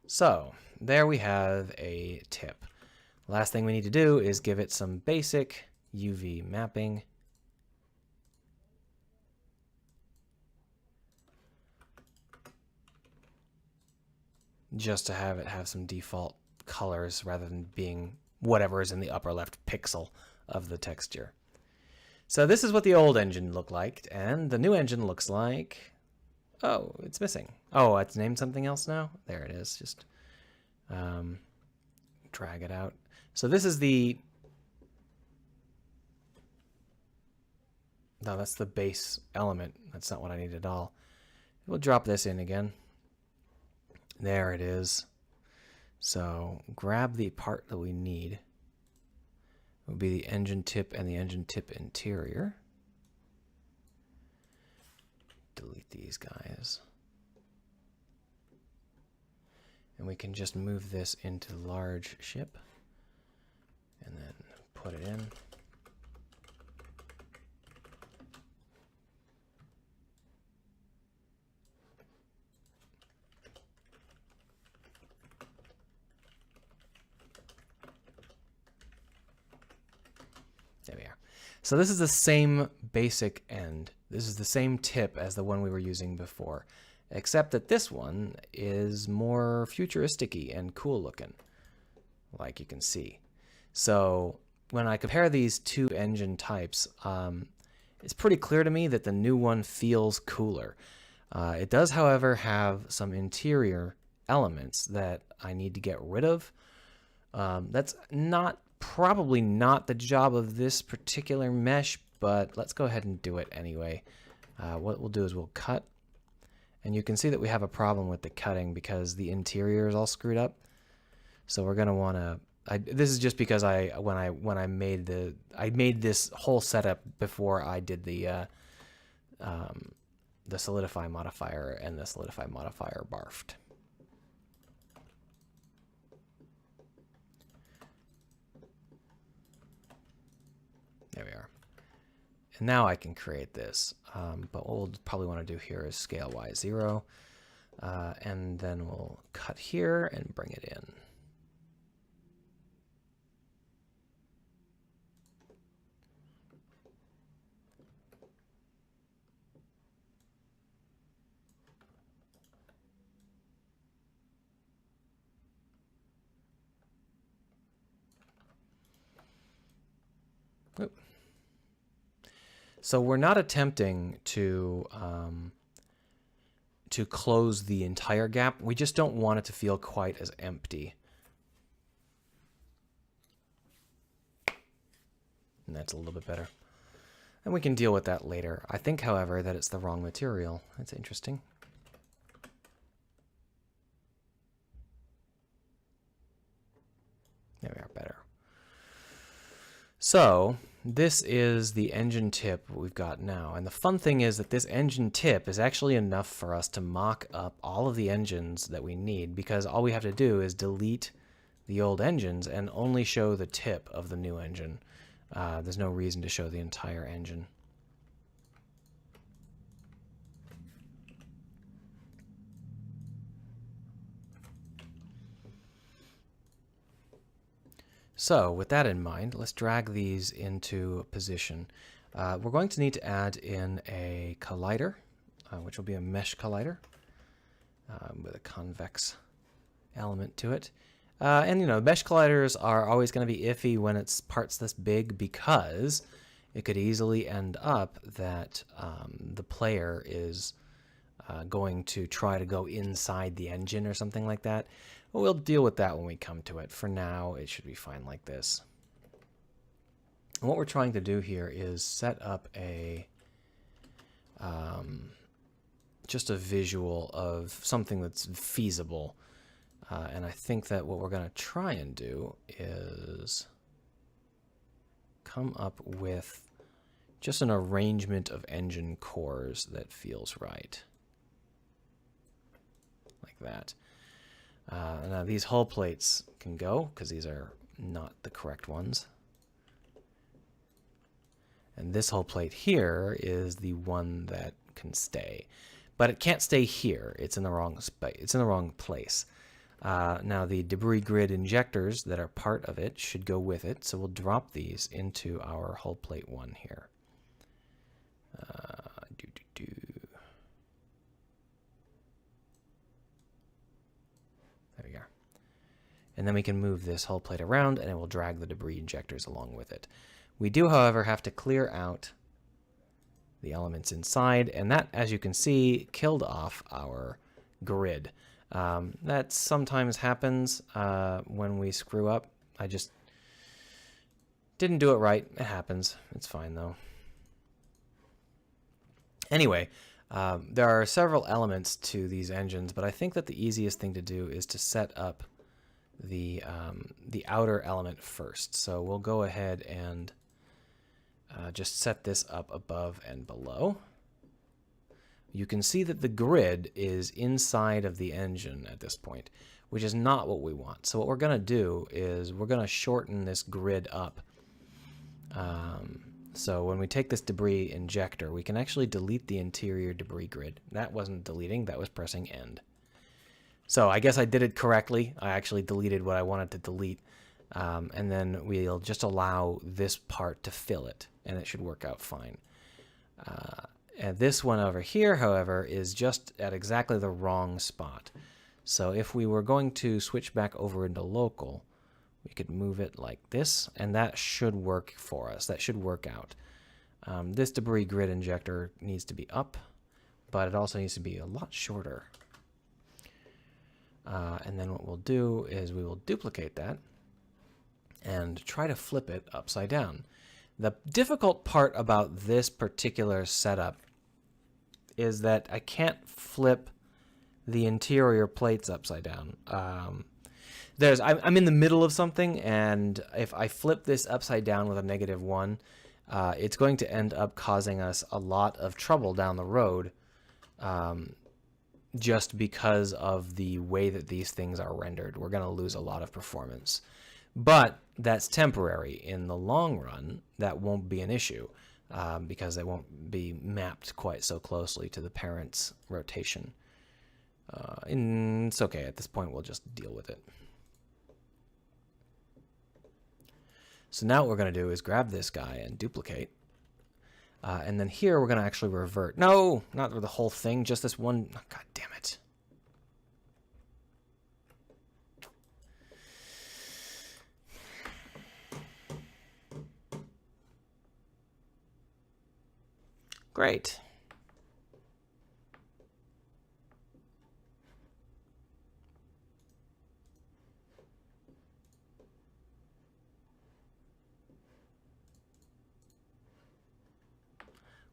[SPEAKER 1] So there we have a tip. Last thing we need to do is give it some basic UV mapping. Just to have it have some default colors rather than being whatever is in the upper left pixel of the texture. So this is what the old engine looked like, and the new engine looks like... Oh, it's missing. Oh, it's named something else now? There it is. Just drag it out. So this is the... No, that's the base element. That's not what I need at all. We'll drop this in again. There it is. So grab the part that we need. It would be the engine tip and the engine tip interior. Delete these guys. And we can just move this into large ship and then put it in. There we are. So this is the same basic end. This is the same tip as the one we were using before. except that this one is more futuristic-y and cool looking, like you can see. So when I compare these two engine types, it's pretty clear to me that the new one feels cooler. It does, however, have some interior elements that I need to get rid of. That's probably not the job of this particular mesh, but let's go ahead and do it anyway. What we'll do is we'll cut, and you can see that we have a problem with the cutting because the interior is all screwed up. So we're gonna want to. This is just because when I made this whole setup before I did the solidify modifier, and the solidify modifier barfed. There we are. And now I can create this, but what we'll probably want to do here is scale Y0, and then we'll cut here and bring it in. So we're not attempting to close the entire gap. We just don't want it to feel quite as empty. And that's a little bit better. And we can deal with that later. I think, however, that it's the wrong material. That's interesting. There we are, better. So this is the engine tip we've got now. And the fun thing is that this engine tip is actually enough for us to mock up all of the engines that we need, because all we have to do is delete the old engines and only show the tip of the new engine. There's no reason to show the entire engine. So with that in mind, let's drag these into position. We're going to need to add in a collider, which will be a mesh collider with a convex element to it. And you know, mesh colliders are always going to be iffy when it's parts this big, because it could easily end up that the player is going to try to go inside the engine or something like that. Well, we'll deal with that when we come to it. For now, it should be fine like this. And what we're trying to do here is set up a just a visual of something that's feasible. And I think that what we're going to try and do is come up with just an arrangement of engine cores that feels right. Like that. Now these hull plates can go, because these are not the correct ones. And this hull plate here is the one that can stay. But it can't stay here. It's in the wrong space. It's in the wrong place. Now the debris grid injectors that are part of it should go with it. So we'll drop these into our hull plate 1 here. There we are. And then we can move this hull plate around, and it will drag the debris injectors along with it. We do, however, have to clear out the elements inside, and that, as you can see, killed off our grid. That sometimes happens when we screw up. I just didn't do it right. It happens. It's fine, though. Anyway, there are several elements to these engines, but I think that the easiest thing to do is to set up the outer element first. So we'll go ahead and just set this up above and below. You can see that the grid is inside of the engine at this point, which is not what we want. So what we're going to do is we're going to shorten this grid up. So when we take this debris injector, we can actually delete the interior debris grid. That wasn't deleting, that was pressing end. So I guess I did it correctly. I actually deleted what I wanted to delete. And then we'll just allow this part to fill it, and it should work out fine. And this one over here, however, is just at exactly the wrong spot. So if we were going to switch back over into local, we could move it like this, and that should work for us. That should work out. This debris grid injector needs to be up, but it also needs to be a lot shorter. And then what we'll do is we will duplicate that and try to flip it upside down. The difficult part about this particular setup is that I can't flip the interior plates upside down. I'm in the middle of something, and if I flip this upside down with a -1, it's going to end up causing us a lot of trouble down the road, just because of the way that these things are rendered. We're going to lose a lot of performance. But that's temporary. In the long run, that won't be an issue, because they won't be mapped quite so closely to the parent's rotation. It's okay. At this point, we'll just deal with it. So now what we're going to do is grab this guy and duplicate. And then here we're going to actually revert. No, not the whole thing, just this one. Oh, God damn it. Great.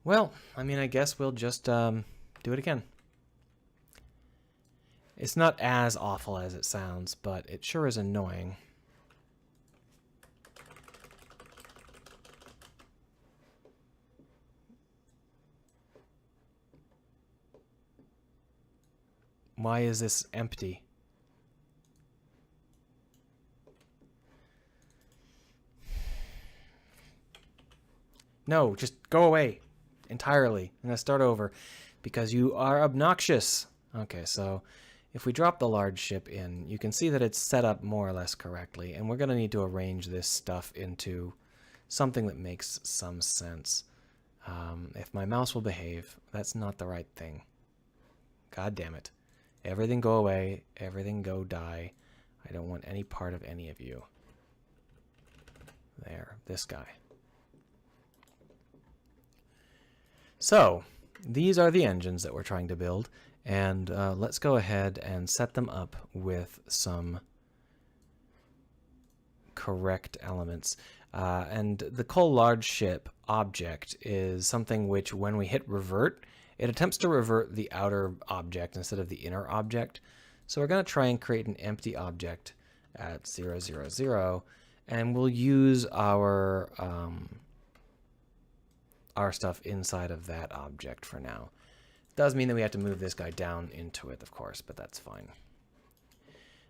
[SPEAKER 1] Well, I mean, I guess we'll just do it again. It's not as awful as it sounds, but it sure is annoying. Why is this empty? No, just go away entirely. I'm going to start over because you are obnoxious. Okay, so if we drop the large ship in, you can see that it's set up more or less correctly, and we're going to need to arrange this stuff into something that makes some sense. If my mouse will behave, that's not the right thing. God damn it. Everything go away. Everything go die. I don't want any part of any of you. There, this guy. So, these are the engines that we're trying to build, and let's go ahead and set them up with some correct elements. And the Coal Large Ship object is something which, when we hit revert, it attempts to revert the outer object instead of the inner object. So we're going to try and create an empty object at 0, 0, 0, and we'll use our stuff inside of that object for now. It does mean that we have to move this guy down into it, of course, but that's fine.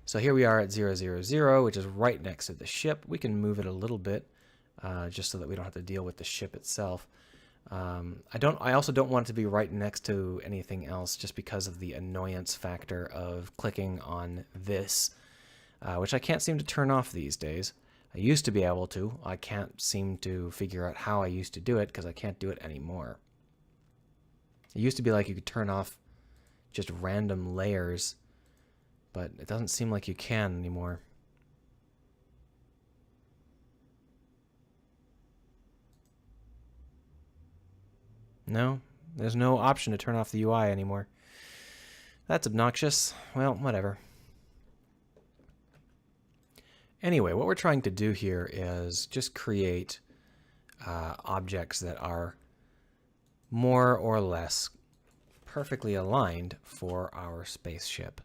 [SPEAKER 1] So here we are at 0, 0, 0, which is right next to the ship. We can move it a little bit, just so that we don't have to deal with the ship itself. I also don't want it to be right next to anything else, just because of the annoyance factor of clicking on this, which I can't seem to turn off these days. I used to be able to. I can't seem to figure out how I used to do it, because I can't do it anymore. It used to be like you could turn off just random layers, but it doesn't seem like you can anymore. No, there's no option to turn off the UI anymore. That's obnoxious. Well, whatever. Anyway, what we're trying to do here is just create objects that are more or less perfectly aligned for our spaceship.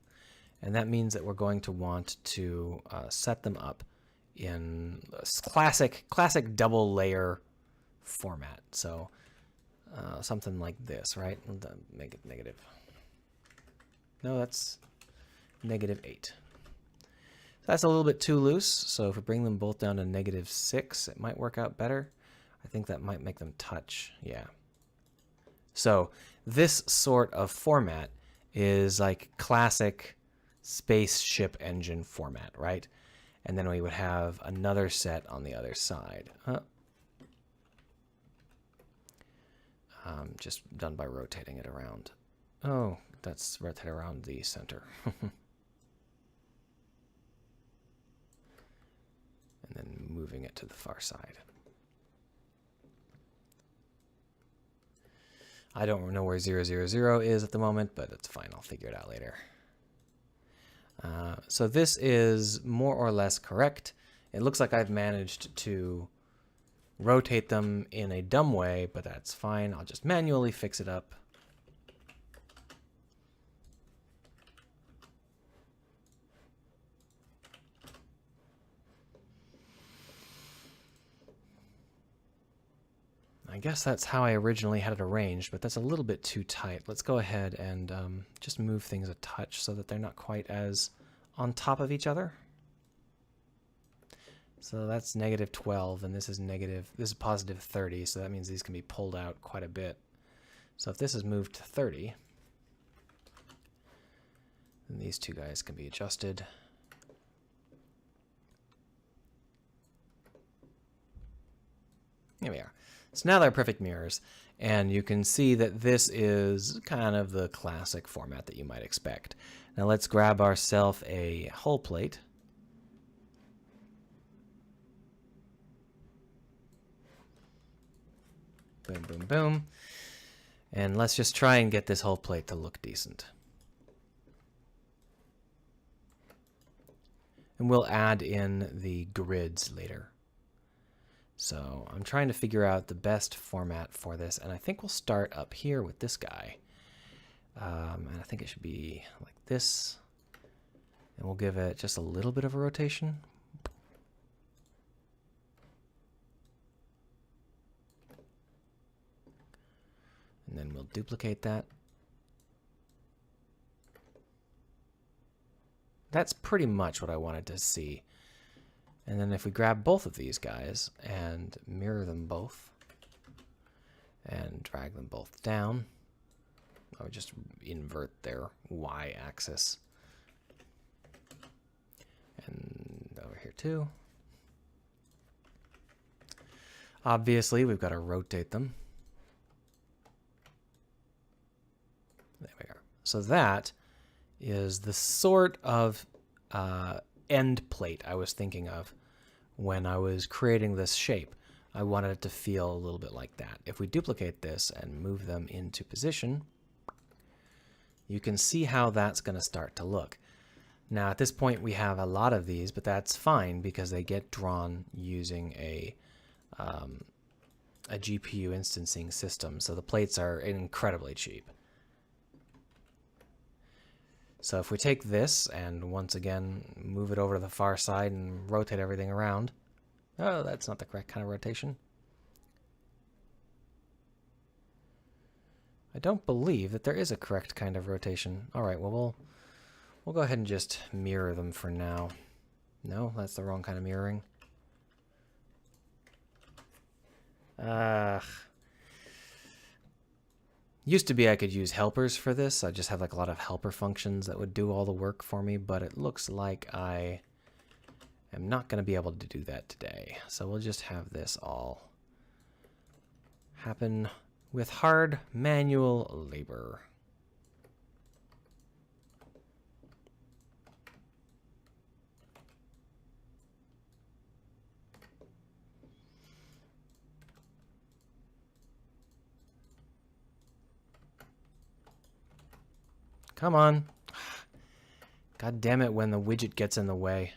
[SPEAKER 1] And that means that we're going to want to set them up in classic double layer format. So something like this, right? Make it negative. No, that's -8. That's a little bit too loose, so if we bring them both down to -6, it might work out better. I think that might make them touch, yeah. So this sort of format is like classic spaceship engine format, right? And then we would have another set on the other side. just done by rotating it around. Oh, that's rotate around the center. And then moving it to the far side. I don't know where 0, 0, 0 is at the moment, but it's fine. I'll figure it out later. So this is more or less correct. It looks like I've managed to rotate them in a dumb way, but that's fine. I'll just manually fix it up. I guess that's how I originally had it arranged, but that's a little bit too tight. Let's go ahead and just move things a touch so that they're not quite as on top of each other. So that's negative 12, and this is positive 30, so that means these can be pulled out quite a bit. So if this is moved to 30, then these two guys can be adjusted. Here we are. So now they're perfect mirrors, and you can see that this is kind of the classic format that you might expect. Now let's grab ourselves a hull plate. Boom, boom, boom. And let's just try and get this hull plate to look decent. And we'll add in the grids later. So I'm trying to figure out the best format for this, and I think we'll start up here with this guy. And I think it should be like this, and we'll give it just a little bit of a rotation. And then we'll duplicate that. That's pretty much what I wanted to see. And then if we grab both of these guys and mirror them both and drag them both down, I would just invert their y-axis. And over here too. Obviously, we've got to rotate them. There we are. So that is the sort of end plate I was thinking of when I was creating this shape. I wanted it to feel a little bit like that. If we duplicate this and move them into position, you can see how that's going to start to look. Now at this point we have a lot of these, but that's fine because they get drawn using a GPU instancing system, so the plates are incredibly cheap. So if we take this and once again move it over to the far side and rotate everything around. Oh, that's not the correct kind of rotation. I don't believe that there is a correct kind of rotation. All right, well, we'll go ahead and just mirror them for now. No, that's the wrong kind of mirroring. Used to be I could use helpers for this. I just have like a lot of helper functions that would do all the work for me, but it looks like I am not going to be able to do that today. So we'll just have this all happen with hard manual labor. Come on. God damn it when the widget gets in the way.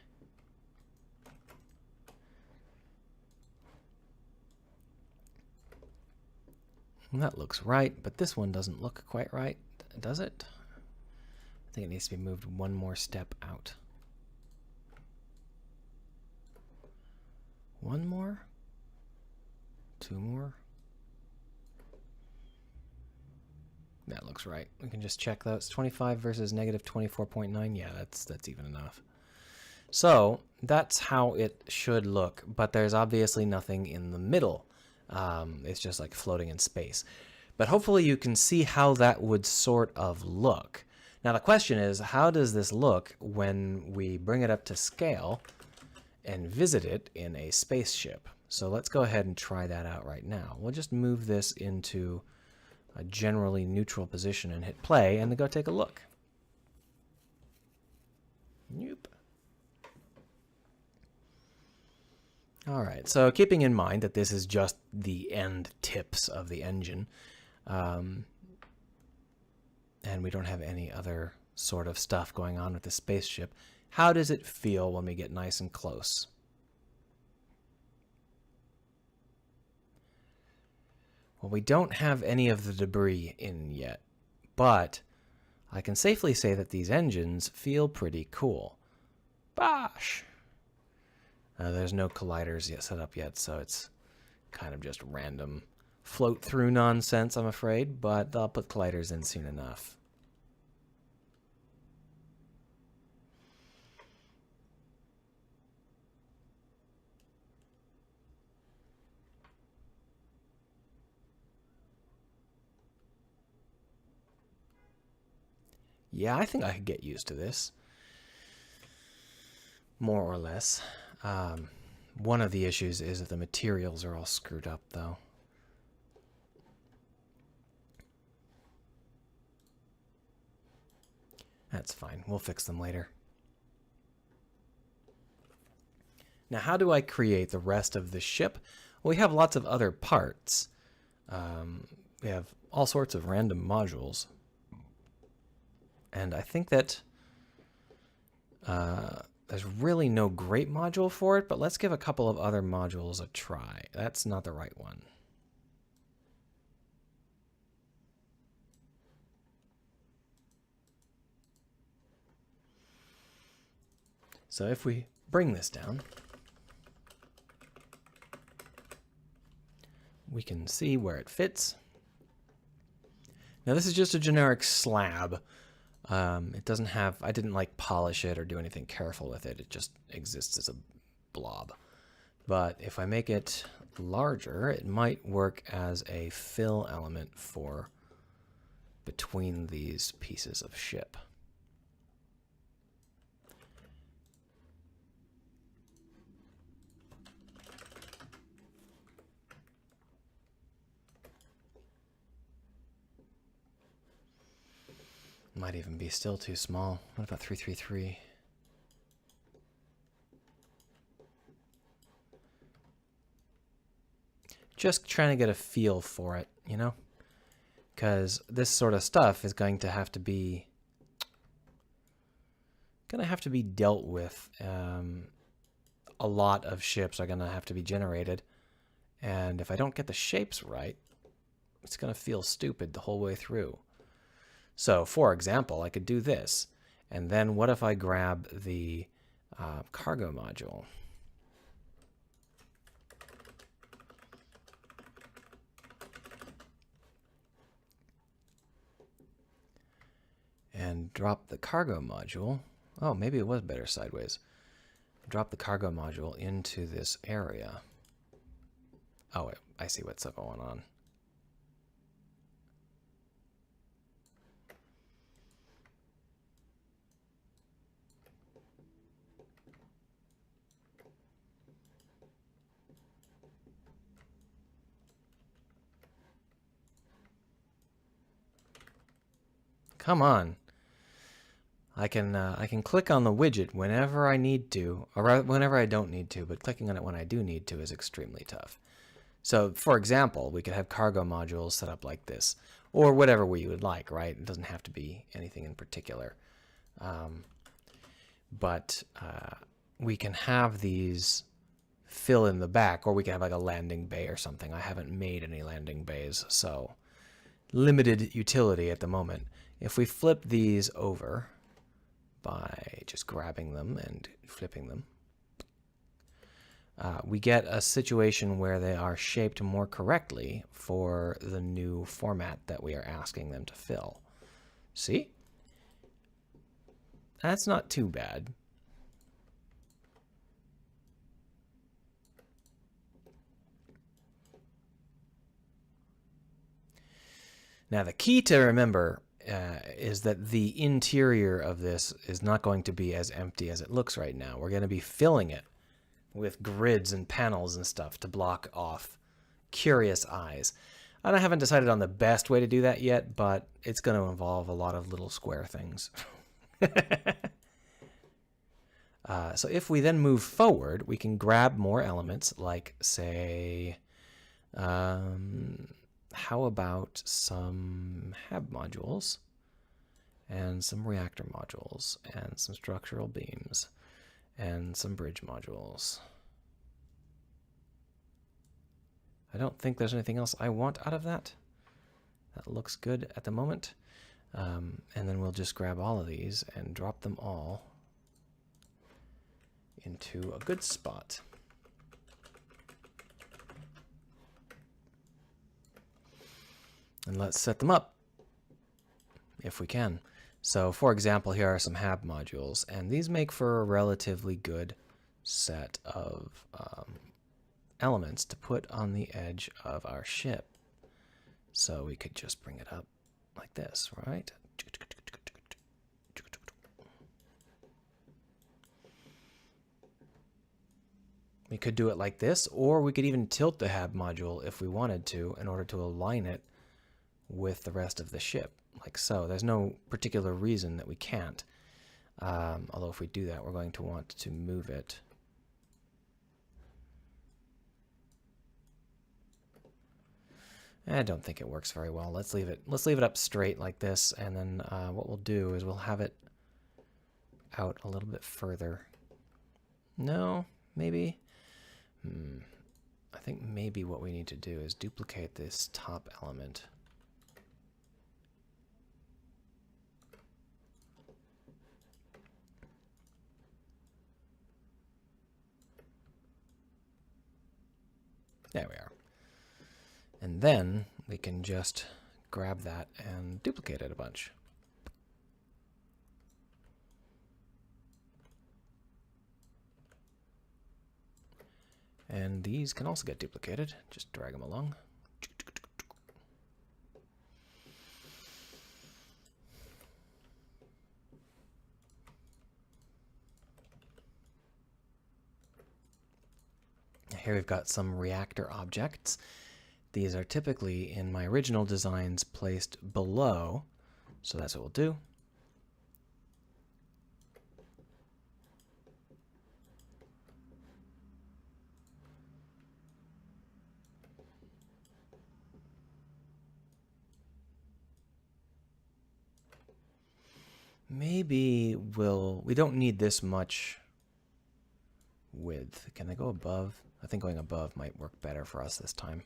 [SPEAKER 1] And that looks right, but this one doesn't look quite right, does it? I think it needs to be moved one more step out. One more? Two more? That looks right. We can just check those. 25 versus negative 24.9. Yeah, that's even enough. So that's how it should look, but there's obviously nothing in the middle. It's just like floating in space. But hopefully you can see how that would sort of look. Now the question is, how does this look when we bring it up to scale and visit it in a spaceship? So let's go ahead and try that out right now. We'll just move this into a generally neutral position and hit play and then go take a look. Nope. All right, so keeping in mind that this is just the end tips of the engine, and we don't have any other sort of stuff going on with the spaceship, how does it feel when we get nice and close? Well, we don't have any of the debris in yet, but I can safely say that these engines feel pretty cool. Bosh! There's no colliders yet set up yet, so it's kind of just random float-through nonsense, I'm afraid, but I'll put colliders in soon enough. Yeah, I think I could get used to this. More or less. One of the issues is that the materials are all screwed up, though. That's fine. We'll fix them later. Now, how do I create the rest of the ship? Well, we have lots of other parts. We have all sorts of random modules. And I think that there's really no great module for it, but let's give a couple of other modules a try. That's not the right one. So if we bring this down, we can see where it fits. Now this is just a generic slab. It doesn't have, I didn't like polish it or do anything careful with it. It just exists as a blob. But if I make it larger, it might work as a fill element for between these pieces of ship. Might even be still too small. What about 333? Just trying to get a feel for it, you know? Because this sort of stuff is going to have to be dealt with. A lot of ships are going to have to be generated. And if I don't get the shapes right, it's going to feel stupid the whole way through. So, for example, I could do this. And then what if I grab the cargo module? And drop the cargo module. Oh, maybe it was better sideways. Drop the cargo module into this area. Oh, wait, I see what's going on. Come on. I can click on the widget whenever I need to, or whenever I don't need to, but clicking on it when I do need to is extremely tough. So, for example, we could have cargo modules set up like this, or whatever we would like, right? It doesn't have to be anything in particular. But we can have these fill in the back, or we can have like a landing bay or something. I haven't made any landing bays, so limited utility at the moment. If we flip these over by just grabbing them and flipping them, we get a situation where they are shaped more correctly for the new format that we are asking them to fill. See? That's not too bad. Now, the key to remember is that the interior of this is not going to be as empty as it looks right now. We're going to be filling it with grids and panels and stuff to block off curious eyes. And I haven't decided on the best way to do that yet, but it's going to involve a lot of little square things. So if we then move forward, we can grab more elements like, say, how about some HAB modules and some reactor modules and some structural beams and some bridge modules. I don't think there's anything else I want out of that. That looks good at the moment. And then we'll just grab all of these and drop them all into a good spot. And let's set them up if we can. So for example, here are some HAB modules, and these make for a relatively good set of elements to put on the edge of our ship. So we could just bring it up like this, right? We could do it like this, or we could even tilt the HAB module if we wanted to in order to align it with the rest of the ship, like so. There's no particular reason that we can't. Although if we do that, we're going to want to move it. I don't think it works very well. Let's leave it up straight like this, and then what we'll do is we'll have it out a little bit further. No, maybe. I think maybe what we need to do is duplicate this top element. There we are. And then we can just grab that and duplicate it a bunch. And these can also get duplicated. Just drag them along. Here we've got some reactor objects. These are typically, in my original designs, placed below. So that's what we'll do. Maybe we don't need this much width. Can I go above? I think going above might work better for us this time.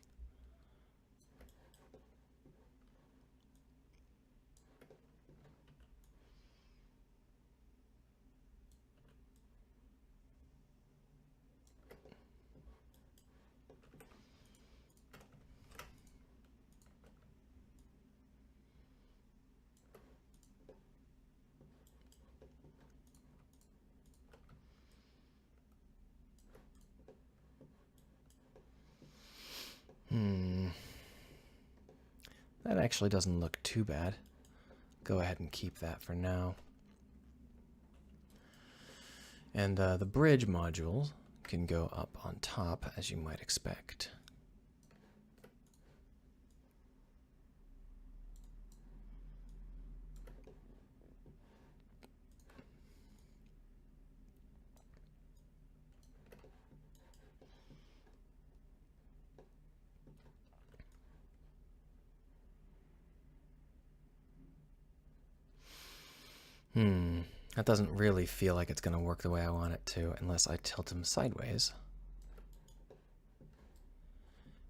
[SPEAKER 1] That actually doesn't look too bad. Go ahead and keep that for now. And the bridge module can go up on top, as you might expect. That doesn't really feel like it's going to work the way I want it to, unless I tilt them sideways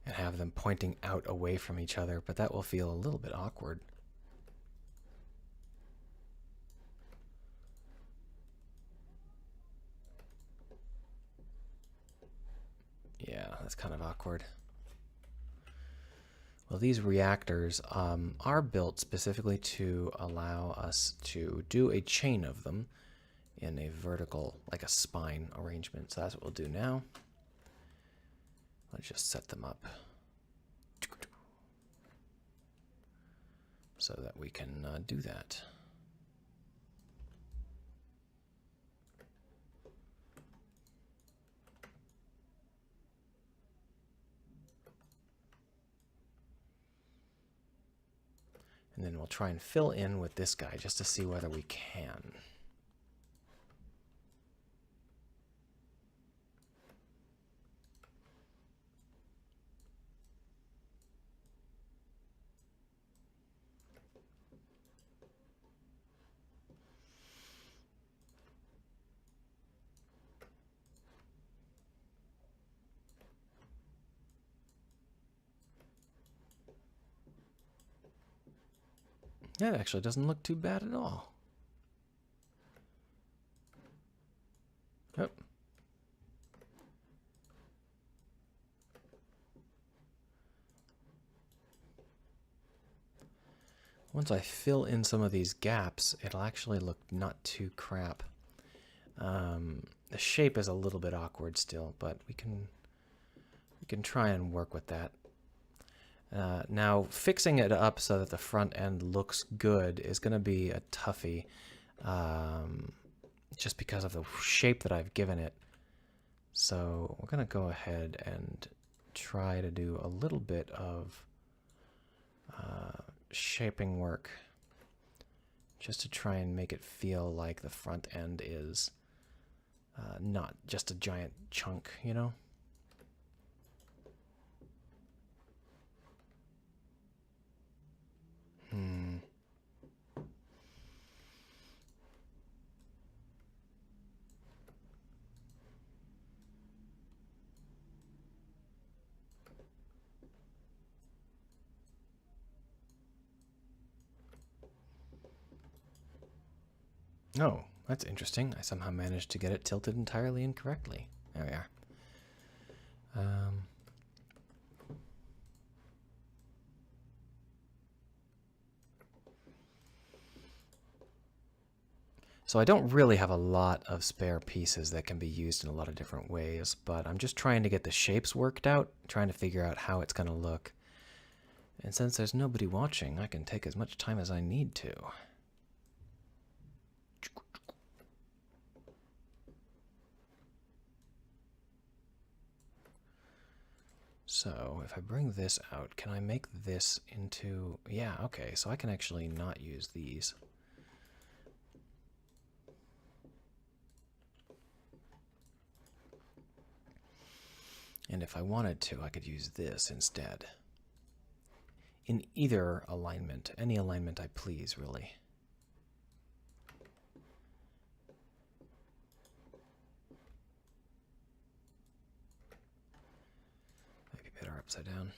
[SPEAKER 1] and have them pointing out away from each other, but that will feel a little bit awkward. Yeah, that's kind of awkward. Well, these reactors are built specifically to allow us to do a chain of them in a vertical, like a spine arrangement. So that's what we'll do now. Let's just set them up so that we can do that. And then we'll try and fill in with this guy just to see whether we can. That actually doesn't look too bad at all. Yep. Once I fill in some of these gaps, it'll actually look not too crap. The shape is a little bit awkward still, but we can try and work with that. Now, fixing it up so that the front end looks good is going to be a toughie, just because of the shape that I've given it. So we're going to go ahead and try to do a little bit of shaping work, just to try and make it feel like the front end is not just a giant chunk, you know? Oh, that's interesting. I somehow managed to get it tilted entirely incorrectly. There we are. So I don't really have a lot of spare pieces that can be used in a lot of different ways, but I'm just trying to get the shapes worked out, trying to figure out how it's going to look. And since there's nobody watching, I can take as much time as I need to. So if I bring this out, can I make this into... Yeah, okay, so I can actually not use these. And if I wanted to, I could use this instead. In either alignment, any alignment I please, really. Maybe better upside down.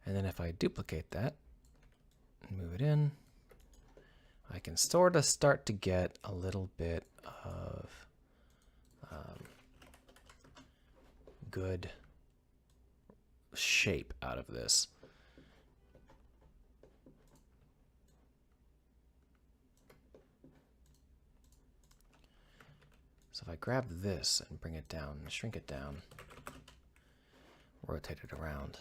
[SPEAKER 1] And then if I duplicate that and move it in, I can sort of start to get a little bit of good shape out of this. So if I grab this and bring it down, shrink it down, rotate it around,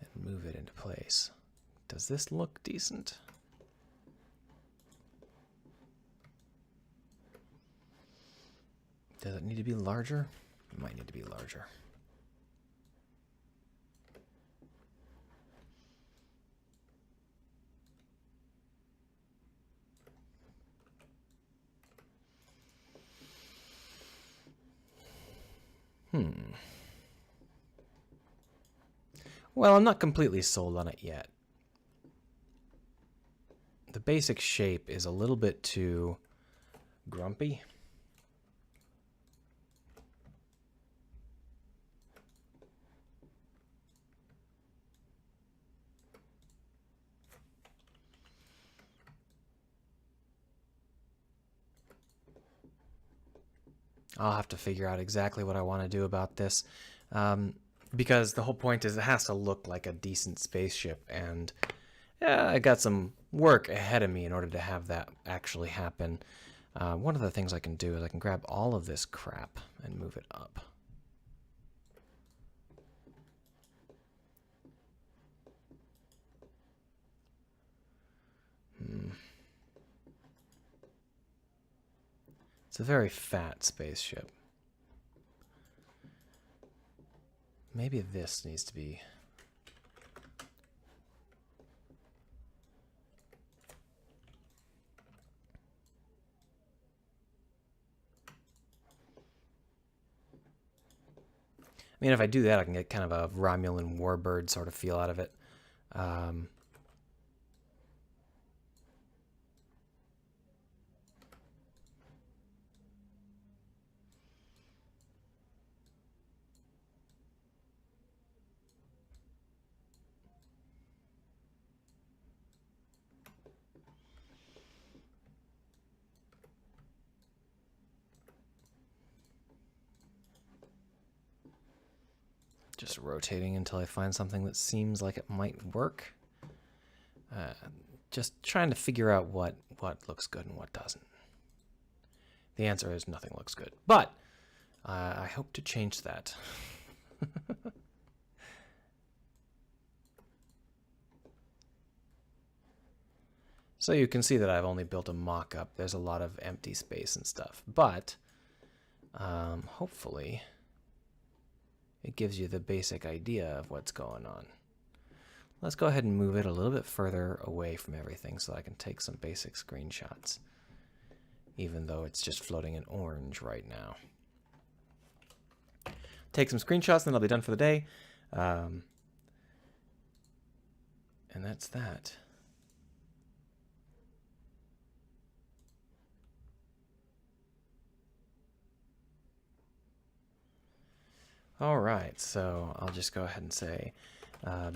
[SPEAKER 1] and move it into place, does this look decent? Does it need to be larger? It might need to be larger. Well, I'm not completely sold on it yet. The basic shape is a little bit too grumpy. I'll have to figure out exactly what I want to do about this, because the whole point is it has to look like a decent spaceship, and yeah, I got some work ahead of me in order to have that actually happen. One of the things I can do is I can grab all of this crap and move it up. It's a very fat spaceship. Maybe this needs to be... I mean, if I do that, I can get kind of a Romulan warbird sort of feel out of it. Just rotating until I find something that seems like it might work. Just trying to figure out what looks good and what doesn't. The answer is nothing looks good, but I hope to change that. So you can see that I've only built a mock-up. There's a lot of empty space and stuff, but hopefully it gives you the basic idea of what's going on. Let's go ahead and move it a little bit further away from everything so I can take some basic screenshots, even though it's just floating in orange right now. Take some screenshots, then I'll be done for the day. And that's that. All right, so I'll just go ahead and say,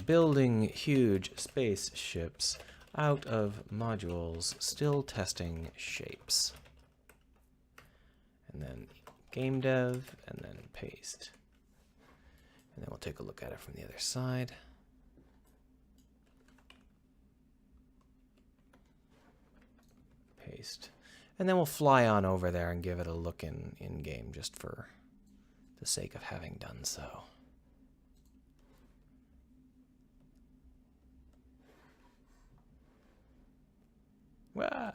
[SPEAKER 1] building huge spaceships out of modules, still testing shapes. And then game dev, and then paste. And then we'll take a look at it from the other side. Paste. And then we'll fly on over there and give it a look in game just for the sake of having done so. Wah.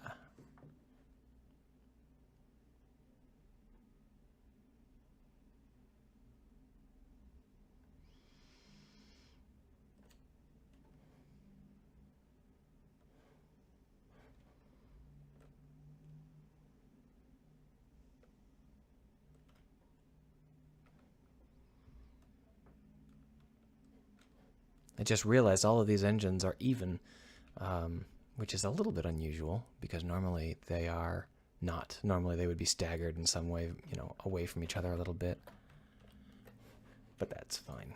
[SPEAKER 1] I just realized all of these engines are even, which is a little bit unusual because normally they are not. Normally they would be staggered in some way, you know, away from each other a little bit. But that's fine.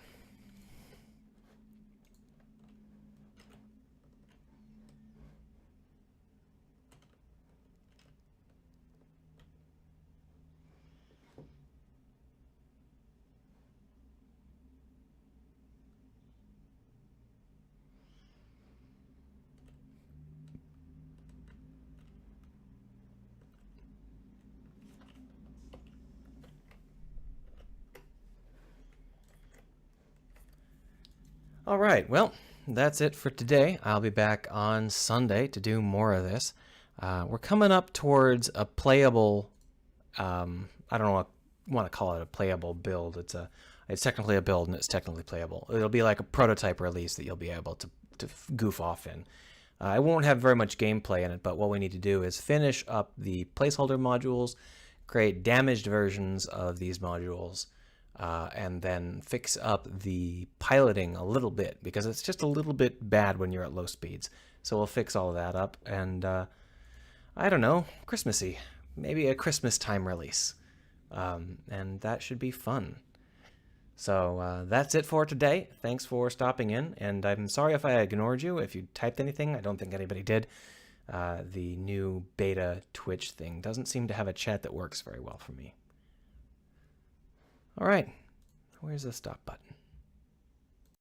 [SPEAKER 1] All right, well, that's it for today. I'll be back on Sunday to do more of this. We're coming up towards a playable, I don't know what I want to call it, a playable build. It's technically a build and it's technically playable. It'll be like a prototype release that you'll be able to goof off in. I won't have very much gameplay in it, but what we need to do is finish up the placeholder modules, create damaged versions of these modules, and then fix up the piloting a little bit because it's just a little bit bad when you're at low speeds. So we'll fix all of that up and I don't know, Christmassy, maybe a Christmas time release, and that should be fun. So that's it for today. Thanks for stopping in, and I'm sorry if I ignored you. If you typed anything, I don't think anybody did. The new beta Twitch thing doesn't seem to have a chat that works very well for me. All right, where's the stop button?